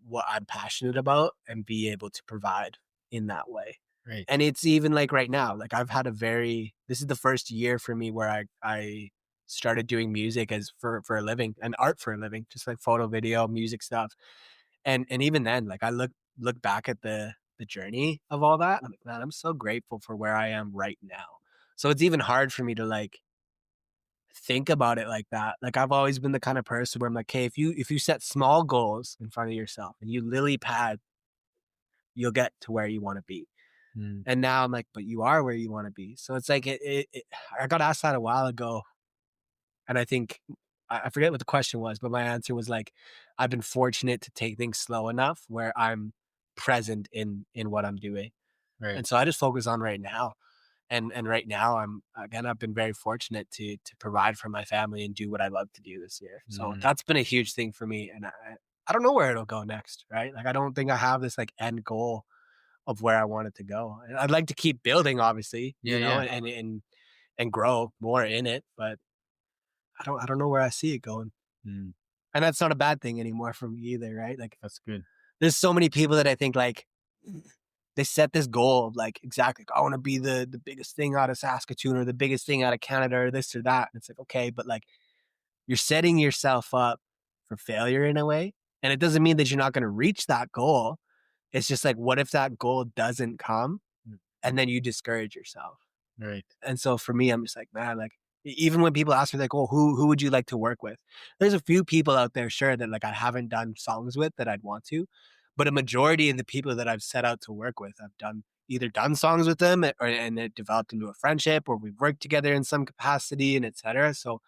what I'm passionate about and be able to provide in that way.
Right.
And it's even like right now, like I've had this is the first year for me where I started doing music as for a living and art for a living, just like photo, video, music stuff. And even then, like I look back at the journey of all that. I'm like, man, I'm so grateful for where I am right now. So it's even hard for me to like think about it like that. Like I've always been the kind of person where I'm like, hey, if you set small goals in front of yourself and you lily pad, you'll get to where you want to be.
Mm.
And now I'm like, but you are where you want to be. So it's like I got asked that a while ago, and I think I forget what the question was, but my answer was like, I've been fortunate to take things slow enough where I'm present in what I'm doing,
Right.
and so I just focus on right now. And right now I've been very fortunate to provide for my family and do what I love to do this year. So
Mm.
that's been a huge thing for me, and I don't know where it'll go next, right? Like I don't think I have this like end goal of where I want it to go. And I'd like to keep building, obviously,
Yeah.
you know,
Yeah.
and grow more in it, but I don't know where I see it going.
Mm.
And that's not a bad thing anymore for me either, right? Like
That's good.
there's so many people that I think like they set this goal of like exactly like, I want to be the biggest thing out of Saskatoon or the biggest thing out of Canada or this or that. And it's like, okay, but like you're setting yourself up for failure in a way. And it doesn't mean that you're not going to reach that goal. It's just like, what if that goal doesn't come and then you discourage yourself?
Right.
And so for me, I'm just like, man, like even when people ask me like, oh, who would you like to work with? There's a few people out there, sure, that like I haven't done songs with that I'd want to, but a majority of the people that I've set out to work with, I've either done songs with them and it developed into a friendship or we've worked together in some capacity and etc. So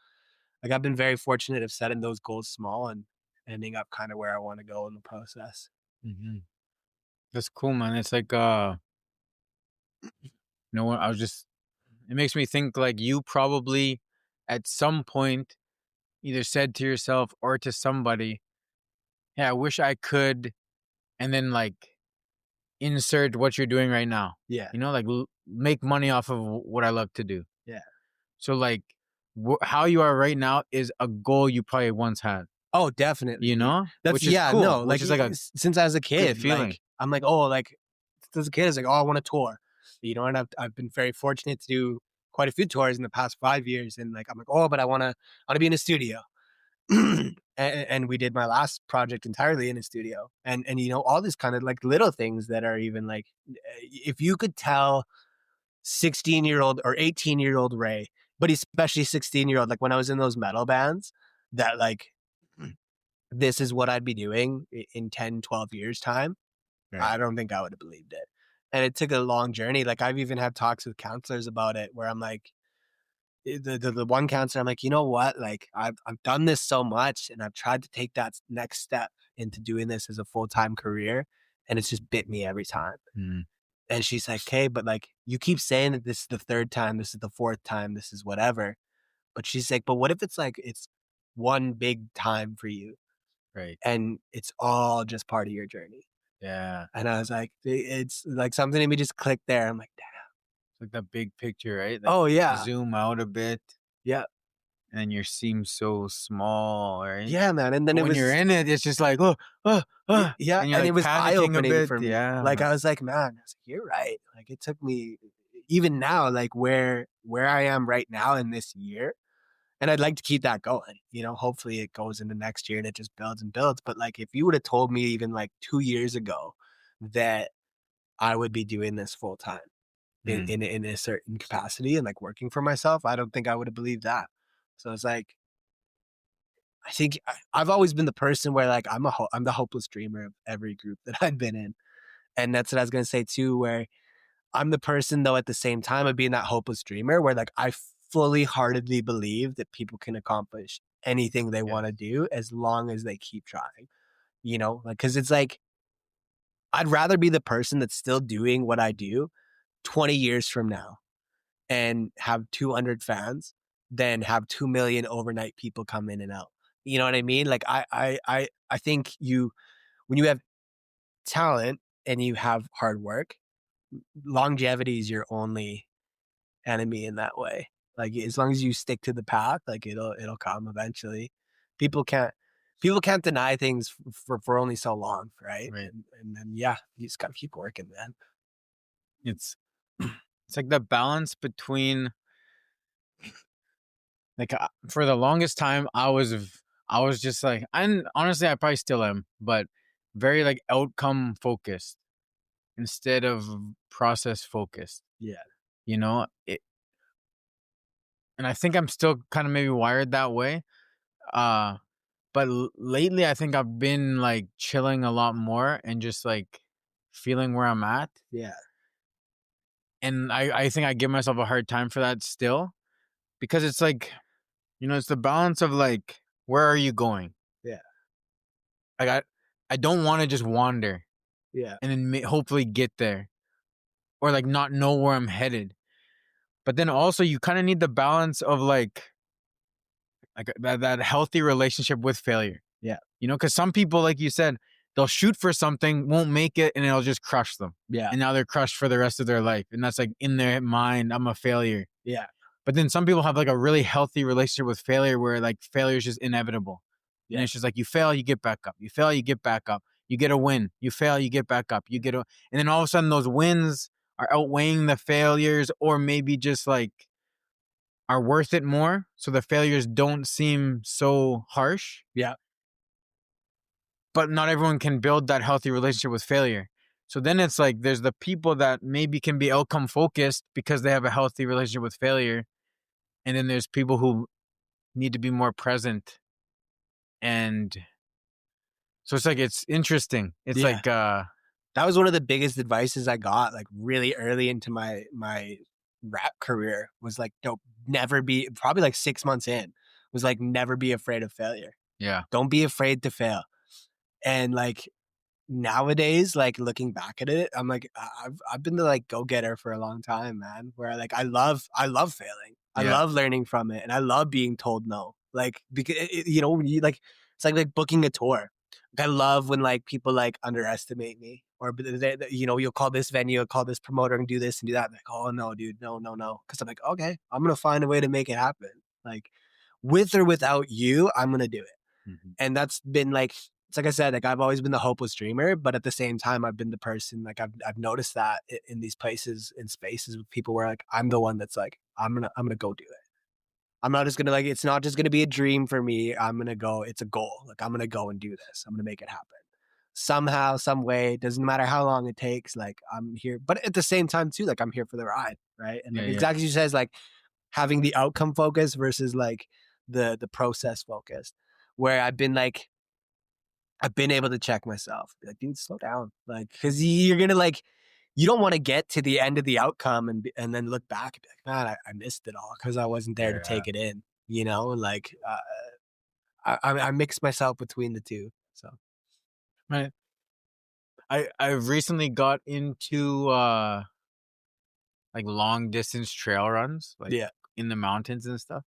like I've been very fortunate of setting those goals small and ending up kind of where I want to go in the process.
Mm-hmm. That's cool, man. It's like you know what? I was just. It makes me think like you probably at some point either said to yourself or to somebody, "Yeah, I wish I could," and then like insert what you're doing right now.
Yeah.
You know, like make money off of what I love to do.
Yeah.
So like how you are right now is a goal you probably once had.
Oh, definitely.
You know,
That's
which is cool.
no,
Which
like
is like a
since I was a kid,
feeling.
like I'm like, oh, like as a kid, I was like, oh, I want to tour, you know, and I've been very fortunate to do quite a few tours in the past 5 years, and like I'm like, oh, but I want to be in a studio, and we did my last project entirely in a studio, and you know, all these kind of like little things that are even like, if you could tell 16-year-old or 18-year-old Ray, but especially 16-year-old, like when I was in those metal bands, that like this is what I'd be doing in 10, 12 years time,
Right.
I don't think I would have believed it. And it took a long journey. Like I've even had talks with counselors about it where I'm like, the one counselor, I'm like, you know what? Like I've done this so much and I've tried to take that next step into doing this as a full-time career, and it's just bit me every time.
Mm.
And she's like, okay, but like you keep saying that this is the third time, this is the fourth time, this is whatever. But she's like, but what if it's like it's one big time for you?
Right.
And it's all just part of your journey.
Yeah.
And I was like, it's like something in me just clicked there. I'm like, damn.
It's like that big picture, right? Like
Oh yeah.
zoom out a bit.
Yeah.
And you seem so small, right?
Yeah, man. And then
when you're in it, it's just like, yeah.
And,
and
it was eye-opening for me.
Yeah.
Like I was like, man, I was like, you're right. Like it took me, even now, like where I am right now in this year. And I'd like to keep that going, you know, hopefully it goes into next year and it just builds and builds. But like, if you would have told me even like 2 years ago that I would be doing this full time in a certain capacity and like working for myself, I don't think I would have believed that. So it's like, I think I've always been the person where like, I'm the hopeless dreamer of every group that I've been in. And that's what I was going to say too, where I'm the person though, at the same time of being that hopeless dreamer where like I fully heartedly believe that people can accomplish anything they want to do as long as they keep trying, you know, like, cause it's like, I'd rather be the person that's still doing what I do 20 years from now and have 200 fans than have 2 million overnight people come in and out. You know what I mean? Like I think when you have talent and you have hard work, longevity is your only enemy in that way. Like as long as you stick to the path, like it'll come eventually. People can't deny things for only so long, right? And then yeah, you just gotta keep working, man.
It's like the balance between like for the longest time I was just like, and honestly I probably still am, but very like outcome focused instead of process focused.
Yeah.
You know, and I think I'm still kind of maybe wired that way. But lately I think I've been like chilling a lot more and just like feeling where I'm at.
Yeah.
And I think I give myself a hard time for that still, because it's like, you know, it's the balance of like, where are you going?
Yeah.
Like I don't want to just wander.
Yeah.
And then hopefully get there, or like not know where I'm headed. But then also you kind of need the balance of like that healthy relationship with failure.
Yeah.
You know, because some people, like you said, they'll shoot for something, won't make it, and it'll just crush them.
Yeah.
And now they're crushed for the rest of their life. And that's like in their mind, I'm a failure.
Yeah.
But then some people have like a really healthy relationship with failure where like failure is just inevitable. Yeah. And it's just like you fail, you get back up. You fail, you get back up. You get a win. You fail, you get back up. And then all of a sudden those wins are outweighing the failures, or maybe just like are worth it more. So the failures don't seem so harsh.
Yeah.
But not everyone can build that healthy relationship with failure. So then it's like there's the people that maybe can be outcome focused because they have a healthy relationship with failure. And then there's people who need to be more present. And so it's like, it's interesting. It's like
that was one of the biggest advices I got like really early into my rap career, was like, never be, probably like 6 months in, was like, never be afraid of failure.
Yeah.
Don't be afraid to fail. And like nowadays, like looking back at it, I'm like, I've been the like go-getter for a long time, man, where like I love failing. I love learning from it, and I love being told no. Like, because when you like, it's like booking a tour. Like, I love when like people like underestimate me, or you'll call this venue, you'll call this promoter, and do this and do that. I'm like, oh no, dude, no, because I'm like, okay, I'm gonna find a way to make it happen. Like, with or without you, I'm gonna do it. Mm-hmm. And that's been like, it's like I said, like I've always been the hopeless dreamer, but at the same time, I've been the person, like I've noticed that in these places, in spaces with people where like I'm the one that's like, I'm gonna go do it. I'm not just gonna like, it's not just gonna be a dream for me. I'm gonna go, it's a goal. Like I'm gonna go and do this. I'm gonna make it happen. Somehow, some way, doesn't matter how long it takes, like I'm here. But at the same time too, like I'm here for the ride, right? And like exactly as you says, like having the outcome focus versus like the process focused, where I've been able to check myself. Be like, dude, slow down. Like, because you're going to like, you don't want to get to the end of the outcome and then look back and be like, man, I missed it all because I wasn't there to take it in, like I mix myself between the two. So,
right. I've recently got into like long distance trail runs, like in the mountains and stuff.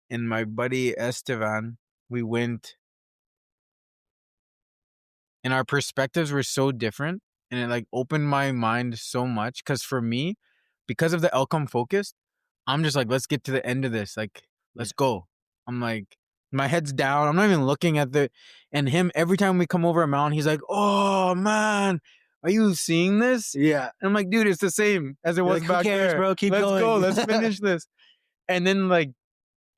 And my buddy Estevan, we went, and our perspectives were so different, and it like opened my mind so much. Because for me, because of the outcome focus, I'm just like, let's get to the end of this. Like, let's go. I'm like, my head's down. I'm not even looking at and him, every time we come over a mountain, he's like, oh man, are you seeing this?
Yeah.
And I'm like, dude, it's the same as it was
like,
back there.
Bro, keep
let's
going.
Go. Let's finish this. And then like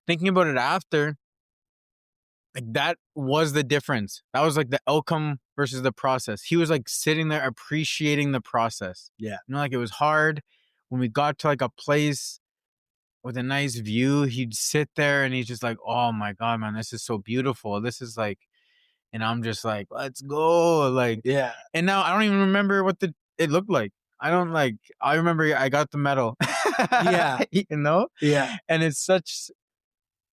thinking about it after, like that was the difference. That was like the outcome versus the process. He was like sitting there appreciating the process.
Yeah.
Like it was hard. When we got to like a place with a nice view, he'd sit there and he's just like, oh my God, man, this is so beautiful. This is like, and I'm just like, let's go. Like,
yeah.
And now I don't even remember what it looked like. I remember I got the medal.
Yeah.
Yeah. And it's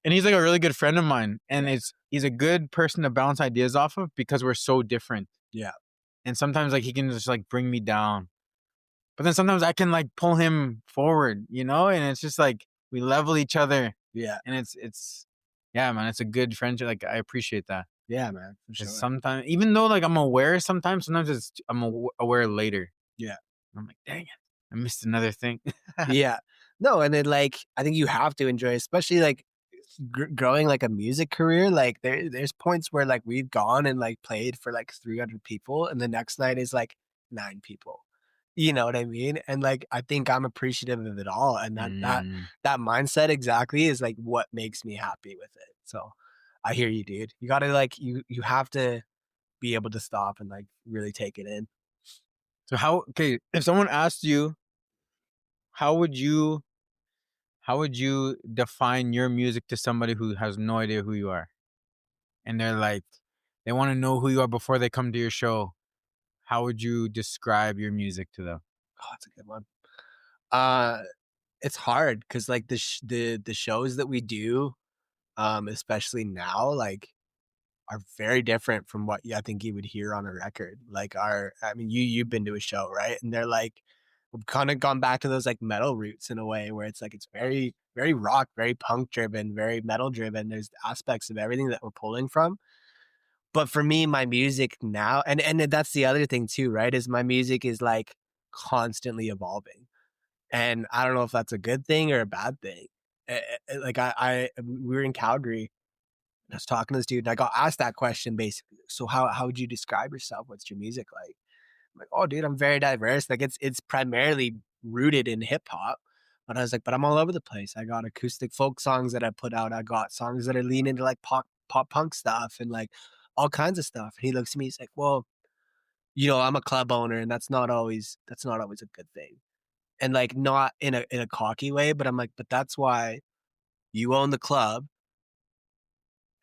and he's like a really good friend of mine. And he's a good person to bounce ideas off of because we're so different.
Yeah. And
sometimes like he can just like bring me down. But then sometimes I can like pull him forward, and it's just like we level each other.
Yeah.
And it's yeah, man, it's a good friendship. Like I appreciate that.
Yeah, man. For sure.
Sometimes, even though like I'm aware, sometimes I'm aware later.
Yeah.
I'm like, dang it, I missed another thing.
Yeah. No, and then like I think you have to enjoy, especially like growing like a music career. Like there's points where like we've gone and like played for like 300 people, and the next night is like 9 people. You know what I mean? And like I think I'm appreciative of it all, and that mindset exactly is like what makes me happy with it. So I hear you, dude. You gotta like you have to be able to stop and like really take it in.
So if someone asked you, how would you define your music to somebody who has no idea who you are? And they're like, they want to know who you are before they come to your show. How would you describe your music to them?
Oh, that's a good one. It's hard because like the shows that we do, especially now, like are very different from what I think you would hear on a record. Like you've been to a show, right? And they're like, we've kind of gone back to those like metal roots in a way where it's like, it's very, very rock, very punk driven, very metal driven. There's aspects of everything that we're pulling from. But for me, my music now, and that's the other thing too, right? Is my music is like constantly evolving. And I don't know if that's a good thing or a bad thing. Like we were in Calgary, I was talking to this dude and I got asked that question basically. So how would you describe yourself? What's your music like? I'm like, oh dude, I'm very diverse. Like it's primarily rooted in hip hop. But I was like, but I'm all over the place. I got acoustic folk songs that I put out. I got songs that are lean into like pop punk stuff and like all kinds of stuff. And he looks at me, he's like, well, I'm a club owner and that's not always a good thing. And like not in a cocky way, but I'm like, but that's why you own the club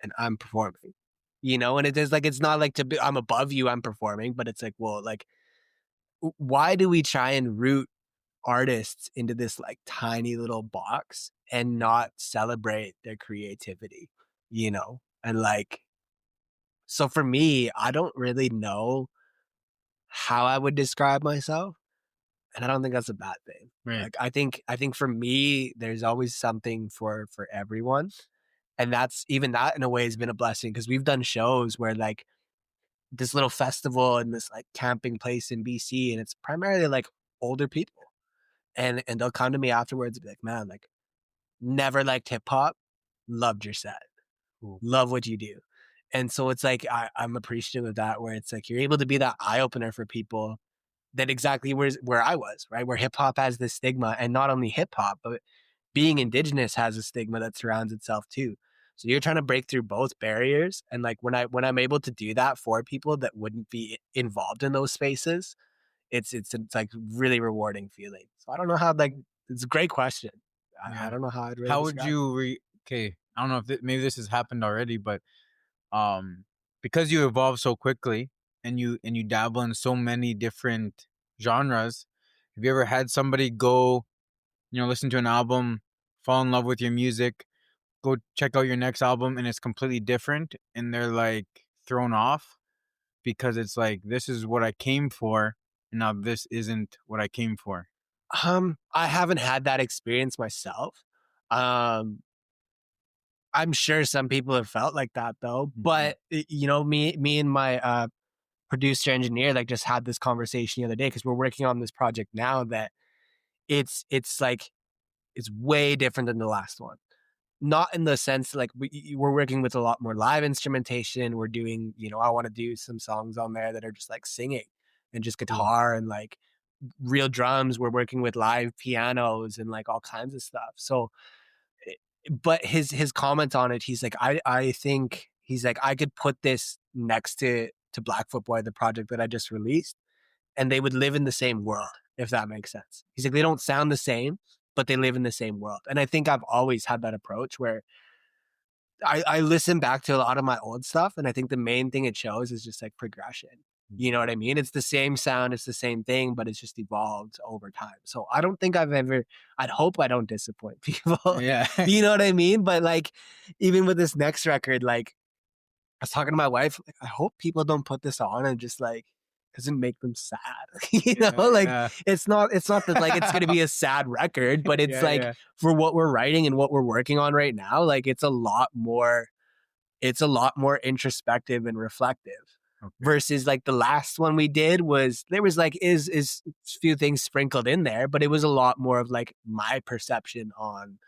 and I'm performing, and it is like, it's not like I'm above you, I'm performing, but it's like, well, like, why do we try and root artists into this like tiny little box and not celebrate their creativity, and like, so for me, I don't really know how I would describe myself. And I don't think that's a bad thing.
Right.
Like I think for me, there's always something for everyone. And that's even that in a way has been a blessing because we've done shows where like this little festival in this like camping place in BC, and it's primarily like older people. And they'll come to me afterwards and be like, man, like never liked hip hop, loved your set, love what you do. And so it's like I'm appreciative of that, where it's like you're able to be that eye opener for people that exactly where I was, right? Where hip hop has this stigma, and not only hip hop, but being Indigenous has a stigma that surrounds itself too. So you're trying to break through both barriers. And like when I'm able to do that for people that wouldn't be involved in those spaces, it's like really rewarding feeling. So I don't know how, like, it's a great question. I don't know how I'd really
How would
describe it.
you okay, I don't know if maybe this has happened already, but because you evolve so quickly and you dabble in so many different genres, have you ever had somebody go, listen to an album, fall in love with your music, go check out your next album, and it's completely different, and they're like thrown off because it's like, this is what I came for, and now this isn't what I came for?
I haven't had that experience myself. Um, I'm sure some people have felt like that though. But me and my producer engineer like just had this conversation the other day because we're working on this project now that it's like it's way different than the last one. Not in the sense like we're working with a lot more live instrumentation. We're doing, I want to do some songs on there that are just like singing and just guitar and like real drums. We're working with live pianos and like all kinds of stuff. So, but his comment on it, he's like, I think he's like, I could put this next to Blackfoot Boy, the project that I just released, and they would live in the same world, if that makes sense. He's like, they don't sound the same, but they live in the same world. And I think I've always had that approach where I listen back to a lot of my old stuff, and I think the main thing it shows is just like progression. You know what I mean? It's the same sound, it's the same thing, but it's just evolved over time. So I don't think I'd hope I don't disappoint people.
Yeah.
You know what I mean? But like, even with this next record, like I was talking to my wife, like, I hope people don't put this on and just like doesn't make them sad. Like it's not that like it's gonna be a sad record, but it's like for what we're writing and what we're working on right now, like it's a lot more introspective and reflective. Okay. Versus like the last one we did there was like is few things sprinkled in there, but it was a lot more of like my perception on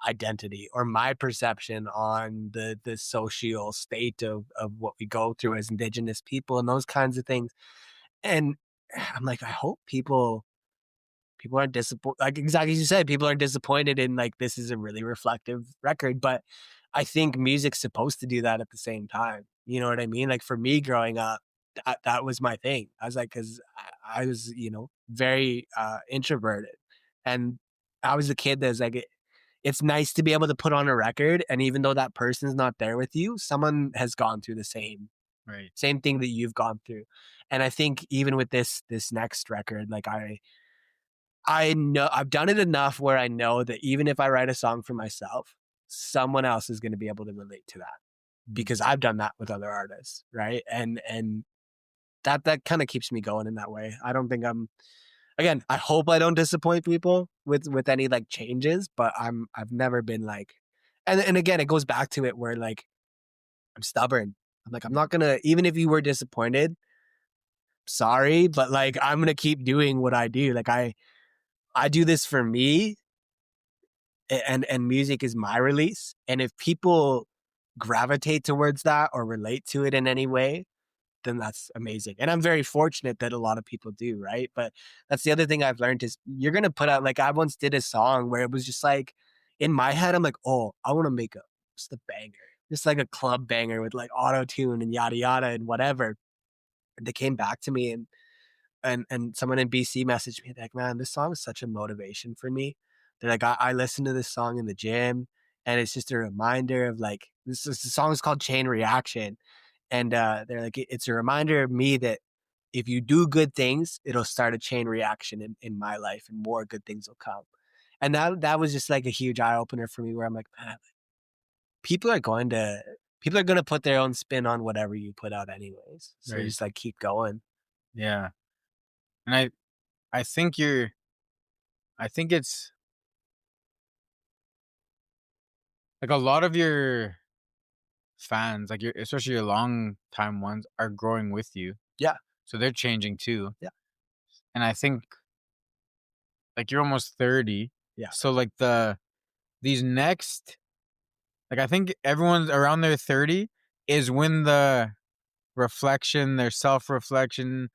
identity or my perception on the social state of what we go through as Indigenous people and those kinds of things. And I'm like, I hope people aren't disappointed. Like exactly as you said, people aren't disappointed in like, this is a really reflective record. But I think music's supposed to do that at the same time. You know what I mean? Like for me growing up, that was my thing. I was like, cause I was, very introverted. And I was a kid that was like, it's nice to be able to put on a record, and even though that person's not there with you, someone has gone through the same thing that you've gone through. And I think even with this next record, like I know I've done it enough where I know that even if I write a song for myself, someone else is going to be able to relate to that because I've done that with other artists, right? And that kind of keeps me going in that way. I don't think again, I hope I don't disappoint people with any like changes, but I've never been like, and again, it goes back to it where like, I'm stubborn. I'm like, I'm not gonna, even if you were disappointed, sorry, but like, I'm gonna keep doing what I do. Like I do this for me, and music is my release. And if people gravitate towards that or relate to it in any way, then that's amazing. And I'm very fortunate that a lot of people do, right? But that's the other thing I've learned is you're going to put out, like I once did a song where it was just like, in my head, I'm like, oh, I want to make just a banger, just like a club banger with like auto-tune and yada yada and whatever. And they came back to me and someone in BC messaged me like, man, this song is such a motivation for me. They're like, I listen to this song in the gym and it's just a reminder of like, the song is called Chain Reaction. And they're like, it's a reminder of me that if you do good things, it'll start a chain reaction in my life and more good things will come. And that was just like a huge eye opener for me where I'm like, man, people are going to put their own spin on whatever you put out anyways. So just like keep going.
Yeah. And I think it's like a lot of your fans, like especially your long time ones, are growing with you.
Yeah.
So they're changing too.
Yeah.
And I think like you're almost 30.
Yeah.
So like these next, like I think everyone's around their 30 is when the reflection, their self-reflection,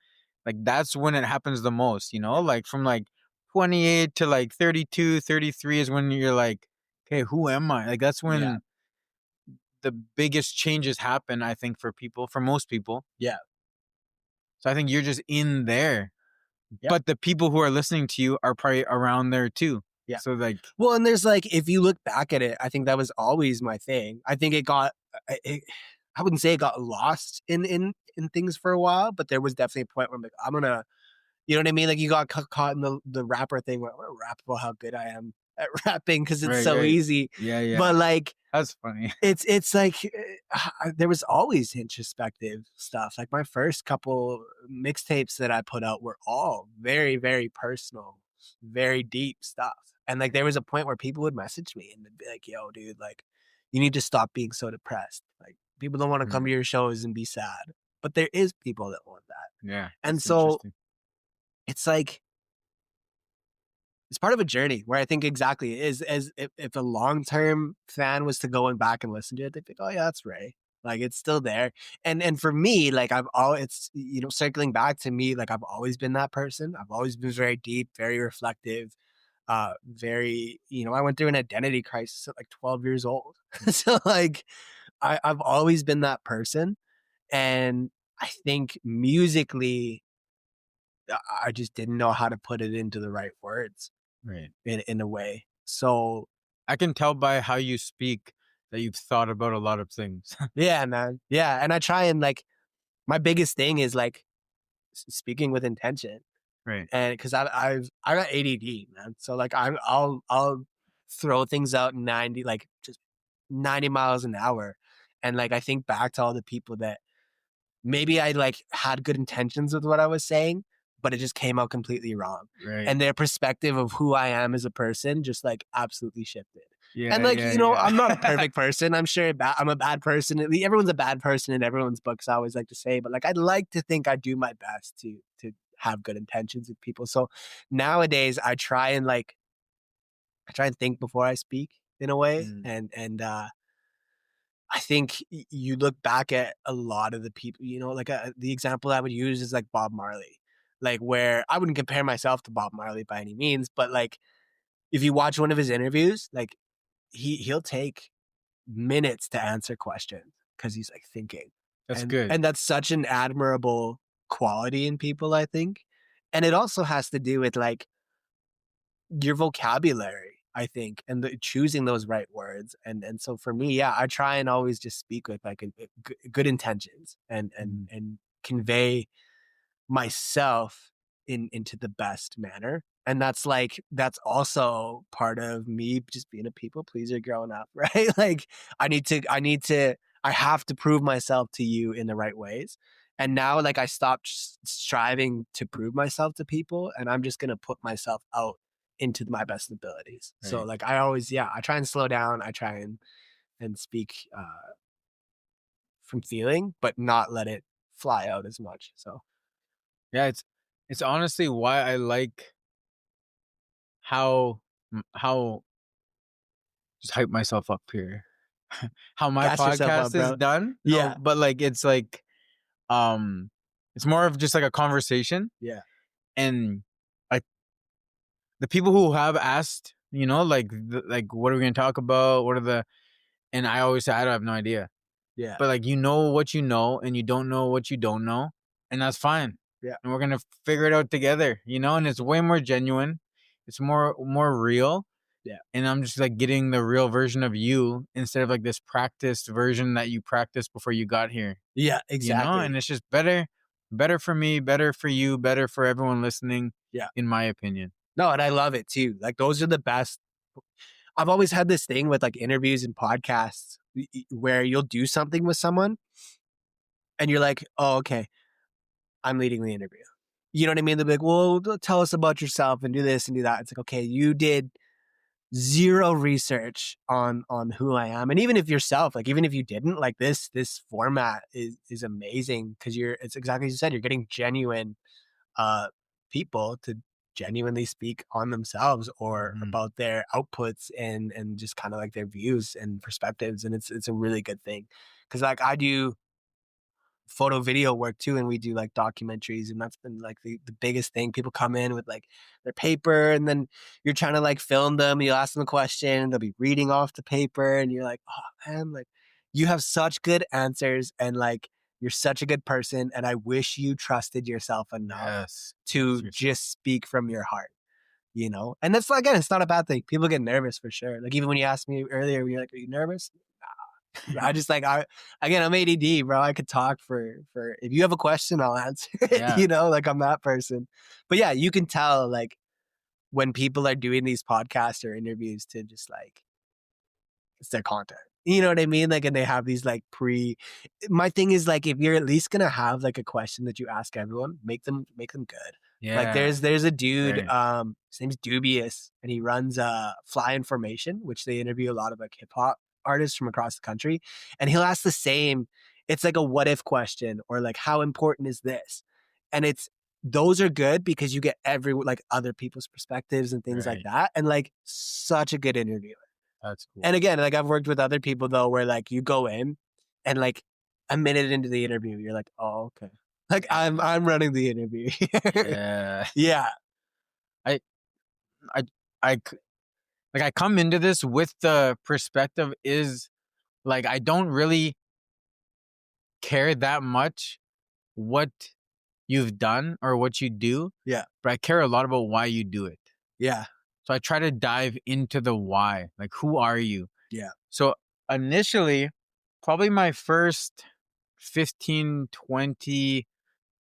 like that's when it happens the most, like from like 28 to like 32, 33 is when you're like, okay, who am I? Like that's
Yeah.
when the biggest changes happen, I think, for most people.
Yeah.
So I think you're just in there.
Yeah.
But the people who are listening to you are probably around there too.
Yeah.
So like,
well, and there's like, if you look back at it, I think that was always my thing. I think I wouldn't say it got lost in things for a while, but there was definitely a point where I'm like, I'm gonna, you know what I mean? Like you got caught in the rapper thing where I'm gonna rap about how good I am at rapping because it's so easy.
Yeah.
But like,
That's funny.
it's like there was always introspective stuff. Like my first couple mixtapes that I put out were all very, very personal, very deep stuff. And like there was a point where people would message me and they'd be like, "Yo, dude, like you need to stop being so depressed. Like people don't want to come to your shows and be sad, but there is people that want that."
Yeah.
And so it's like it's part of a journey where I think exactly it is as if a long-term fan was to go and back and listen to it, they'd think, "Oh yeah, that's Ray." Like it's still there. And for me, like it's, circling back to me, like I've always been that person. I've always been very deep, very reflective, very, I went through an identity crisis at like 12 years old. So like I've always been that person. And I think musically, I just didn't know how to put it into the right words.
Right.
In a way. So
I can tell by how you speak that you've thought about a lot of things.
yeah, man. Yeah. And I try and like, my biggest thing is like speaking with intention.
Right.
And cause I got ADD, man. So like I'll throw things out 90, like just 90 miles an hour. And like, I think back to all the people that maybe I like had good intentions with what I was saying, but it just came out completely wrong.
Right.
And their perspective of who I am as a person just like absolutely shifted.
Yeah.
And like, I'm not a perfect person. I'm sure I'm a bad person. Everyone's a bad person in everyone's books, I always like to say, but like, I'd like to think I do my best to have good intentions with people. So nowadays I try and think before I speak in a way. And I think you look back at a lot of the people, like the example I would use is like Bob Marley, like where I wouldn't compare myself to Bob Marley by any means, but like if you watch one of his interviews, like he'll take minutes to answer questions because he's like thinking.
That's good.
And that's such an admirable quality in people, I think. And it also has to do with like your vocabulary, I think, and choosing those right words. And so for me, yeah, I try and always just speak with like good intentions and convey myself into the best manner. And that's also part of me just being a people pleaser growing up, right? Like I have to prove myself to you in the right ways. And now like I stopped striving to prove myself to people, and I'm just going to put myself out into my best abilities. Right. So like I try and slow down. I try and speak from feeling, but not let it fly out as much. So
yeah, it's honestly why I like how just hype myself up here. How my podcast is done.
Yeah.
No, but like it's like it's more of just like a conversation.
Yeah.
And like the people who have asked, like what are we going to talk about? And I always say I don't have no idea.
Yeah.
But like what you know and you don't know what you don't know, and that's fine.
Yeah.
And we're going to figure it out together, and it's way more genuine. It's more real.
Yeah.
And I'm just like getting the real version of you instead of like this practiced version that you practiced before you got here.
Yeah, exactly.
And it's just better for me, better for you, better for everyone listening.
Yeah.
In my opinion.
No, and I love it too. Like those are the best. I've always had this thing with like interviews and podcasts where you'll do something with someone and you're like, oh, okay, I'm leading the interview. You know what I mean? They'll be like, well, tell us about yourself and do this and do that. It's like, okay, you did zero research on who I am. And even if yourself, like even if you didn't, like this format is amazing because it's exactly as you said, you're getting genuine people to genuinely speak on themselves or about their outputs and just kind of like their views and perspectives. And it's a really good thing. Cause like I do photo video work too, and we do like documentaries, and that's been like the biggest thing. People come in with like their paper, and then you're trying to like film them, you'll ask them a question, they'll be reading off the paper, and you're like, oh man, like you have such good answers, and like you're such a good person, and I wish you trusted yourself enough to just speak from your heart, you know. And that's, again, it's not a bad thing. People get nervous for sure. Like even when you asked me earlier, you're like, are you nervous? I just like again, I'm ADD, bro. I could talk for if you have a question, I'll answer it. You know, like I'm that person. But yeah, you can tell like when people are doing these podcasts or interviews to just like it's their content. You know what I mean? Like, and they have these like my thing is like if you're at least gonna have like a question that you ask everyone, make them good. Yeah. Like there's a dude, his name's Dubious, and he runs Fly Information, which they interview a lot of like hip hop artists from across the country. And he'll ask the same, it's like a what if question, or like how important is this? And those are good because you get like other people's perspectives and things like that. And like such a good interviewer. That's cool. And again, like I've worked with other people though, where like you go in and like a minute into the interview, you're like, oh, okay. Like I'm running the interview. Yeah.
I come into this with the perspective is like, I don't really care that much what you've done or what you do.
Yeah.
But I care a lot about why you do it.
Yeah.
So I try to dive into the why. Like, who are you?
Yeah.
So initially, probably my first 15, 20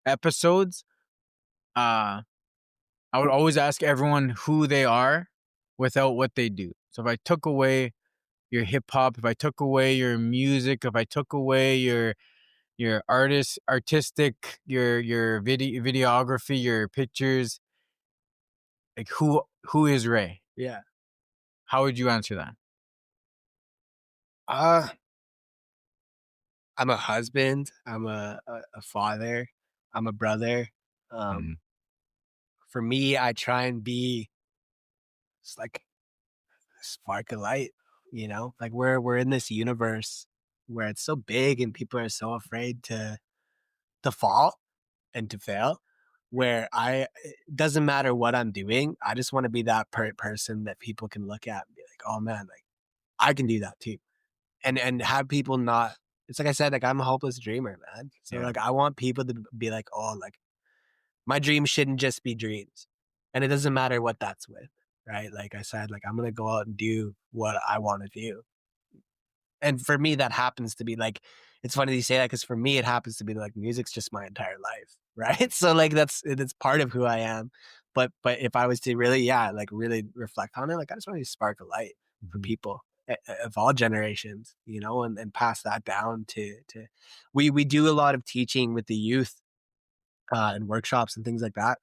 episodes, I would always ask everyone who they are without what they do. So if I took away your hip hop, if I took away your music, if I took away your artistic, your videography, your pictures, like who is Ray?
Yeah.
How would you answer that?
I'm a husband. I'm a father. I'm a brother. For me, I try and be just like a spark of light, you know, like we're in this universe where it's so big and people are so afraid to fall and to fail, where it doesn't matter what I'm doing. I just want to be that person that people can look at and be like, oh man, like I can do that too. And have people not, it's like I said, like I'm a hopeless dreamer, man. So like I want people to be like, oh, like my dreams shouldn't just be dreams. And it doesn't matter what that's with, right? Like I said, like I'm going to go out and do what I want to do. And for me, that happens to be like, it's funny that you say that because for me, it happens to be like music's just my entire life, right? So like it's part of who I am. But if I was to really, like really reflect on it, like I just want to spark a light for people of all generations, you know, and pass that down to we do a lot of teaching with the youth and workshops and things like that.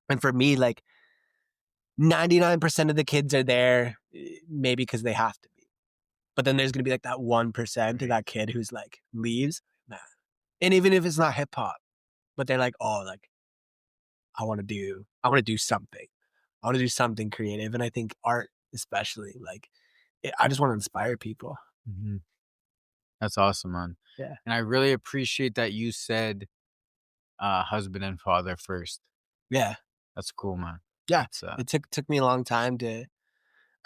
And for me, like 99% of the kids are there maybe because they have to be. But then there's going to be like that 1% of that kid who's like leaves. Nah. And even if it's not hip hop, but they're like, oh, like I want to do something. I want to do something creative. And I think art, especially, like I just want to inspire people.
Mm-hmm. That's awesome, man.
Yeah.
And I really appreciate that you said husband and father first.
Yeah.
That's cool, man.
Yeah. It took me a long time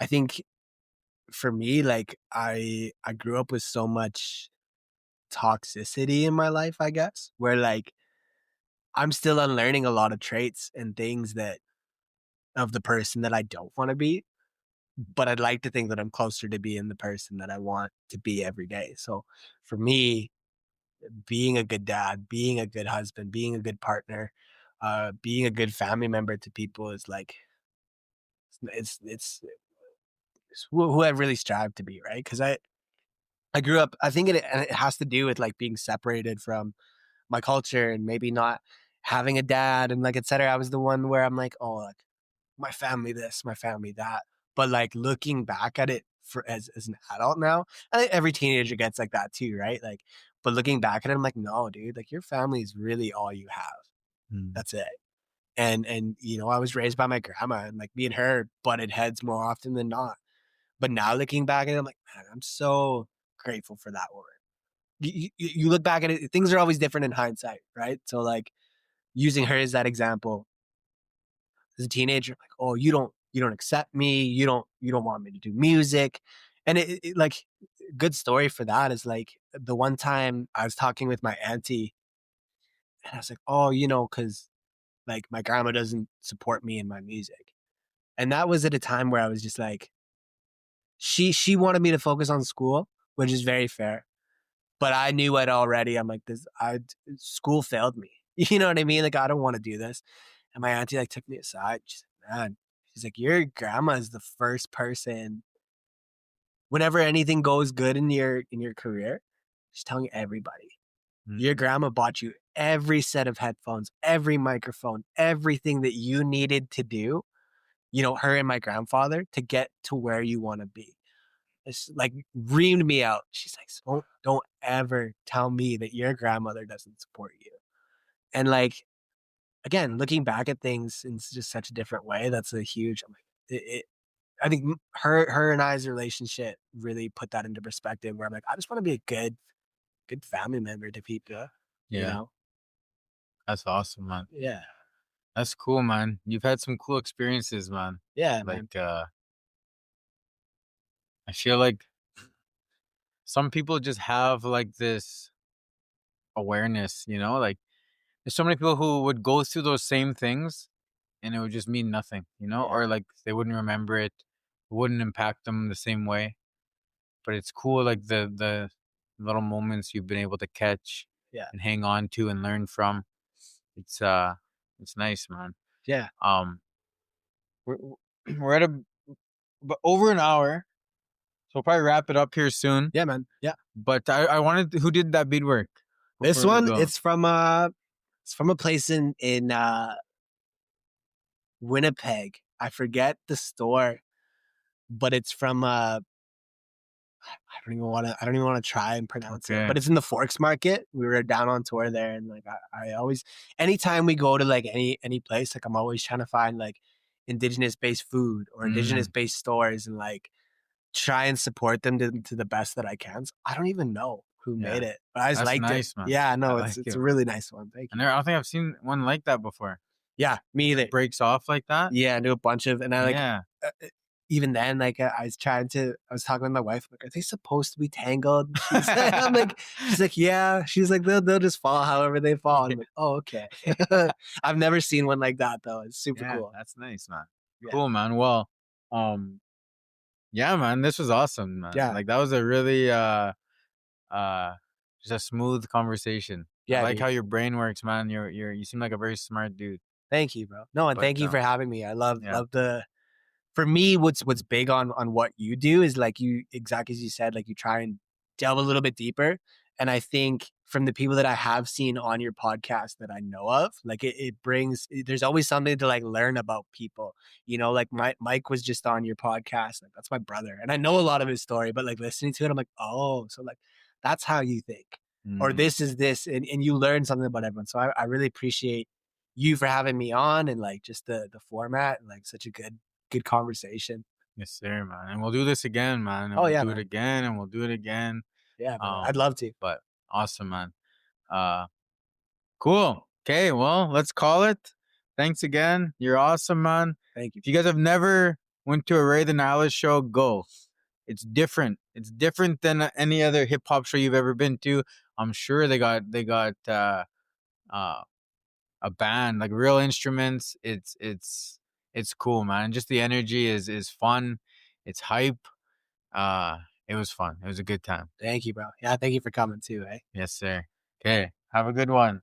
I think for me, like I grew up with so much toxicity in my life, I guess, where like I'm still unlearning a lot of traits and things of the person that I don't want to be. But I'd like to think that I'm closer to being the person that I want to be every day. So for me, being a good dad, being a good husband, being a good partner, being a good family member to people is like, it's who I really strive to be, right? Because I grew up, I think it has to do with like being separated from my culture and maybe not having a dad and like etc. I was the one where I'm like, oh, like my family this, my family that. But like looking back at it for as an adult now, I think every teenager gets like that too, right? Like, but looking back at it, I'm like, no, dude, like your family is really all you have. That's it. And you know, I was raised by my grandma, and like me and her butted heads more often than not. But now looking back at it, I'm like, man, I'm so grateful for that woman. You look back at it, things are always different in hindsight, right? So like using her as that example, as a teenager, like, oh, you don't accept me, you don't want me to do music. And it like good story for that is like the one time I was talking with my auntie and I was like, oh, you know, because like my grandma doesn't support me in my music. And that was at a time where I was just like, she wanted me to focus on school, which is very fair. But I knew it already. I'm like, school failed me. You know what I mean? Like, I don't want to do this. And my auntie like took me aside. She's like, man, she's like, your grandma is the first person whenever anything goes good in your career, she's telling everybody. Your grandma bought you every set of headphones, every microphone, everything that you needed to do, you know, her and my grandfather to get to where you want to be. It's like reamed me out. She's like, so don't ever tell me that your grandmother doesn't support you. And like, again, looking back at things in just such a different way, that's a huge, I'm like, I think her and I's relationship really put that into perspective where I'm like, I just want to be a good family member to people, you
Yeah.
know?
That's awesome, man.
Yeah.
That's cool, man. You've had some cool experiences, man.
Yeah, man.
Like, I feel like some people just have like this awareness, you know, like there's so many people who would go through those same things and it would just mean nothing, you know,
Yeah.
or like they wouldn't remember it, wouldn't impact them the same way. But it's cool, like the little moments you've been able to catch
Yeah.
and hang on to and learn from. It's it's nice, man.
Yeah.
Um, we're we're at but over an hour, so we'll probably wrap it up here soon.
Yeah, man. Yeah.
But I wanted who did that beadwork?
This
Before we
one,
go.
it's from a place in Winnipeg. I forget the store, but it's from I don't even want to try and pronounce it,
Okay.
but it's in the Forks Market. We were down on tour there, and like I always, anytime we go to like any place, like I'm always trying to find like indigenous based food or indigenous based stores and like try and support them to the best that I can. So I don't even know who made it, but I just
That's
liked
nice,
it.
man.
Yeah, no,
I
it's
like
a
it,
really nice one. Thank you.
And I don't think I've seen one like that before.
Yeah, me either.
Breaks off like that.
Yeah, I do a bunch of, and I like,
Yeah.
even then, like I was talking with my wife, like, are they supposed to be tangled? She's like, yeah. She's like, they'll just fall however they fall. I'm like, oh, okay. I've never seen one like that though. It's super cool.
That's nice, man.
Yeah.
Cool, man. Well, yeah, man, this was awesome, man.
Yeah.
Like that was a really just a smooth conversation.
Yeah,
I like
dude.
how your brain works, man. You seem like a very smart dude.
Thank you, bro. No, and
But,
thank you for having me. I love
yeah.
for me, what's big on what you do is like you, exactly as you said, like you try and delve a little bit deeper. And I think from the people that I have seen on your podcast that I know of, like it brings, there's always something to like learn about people, you know, like Mike was just on your podcast. Like that's my brother. And I know a lot of his story, but like listening to it, I'm like, oh, so like that's how you think, or this is this, and you learn something about everyone. So I really appreciate you for having me on and like just the format and like such a good conversation.
Yes, sir, man. And we'll do this again, man. And
Oh,
we'll
yeah,
do
man.
it again, and we'll do it again.
Yeah, man. I'd love to.
But awesome, man. Cool. Okay, well, let's call it. Thanks again. You're awesome, man.
Thank you.
If you guys have never went to a Ray the Nihilist show, go. It's different. It's different than any other hip hop show you've ever been to. I'm sure they got a band, like real instruments. It's cool, man. And just the energy is fun. It's hype. It was fun. It was a good time.
Thank you, bro. Yeah, thank you for coming too, eh?
Yes, sir. Okay. Have a good one.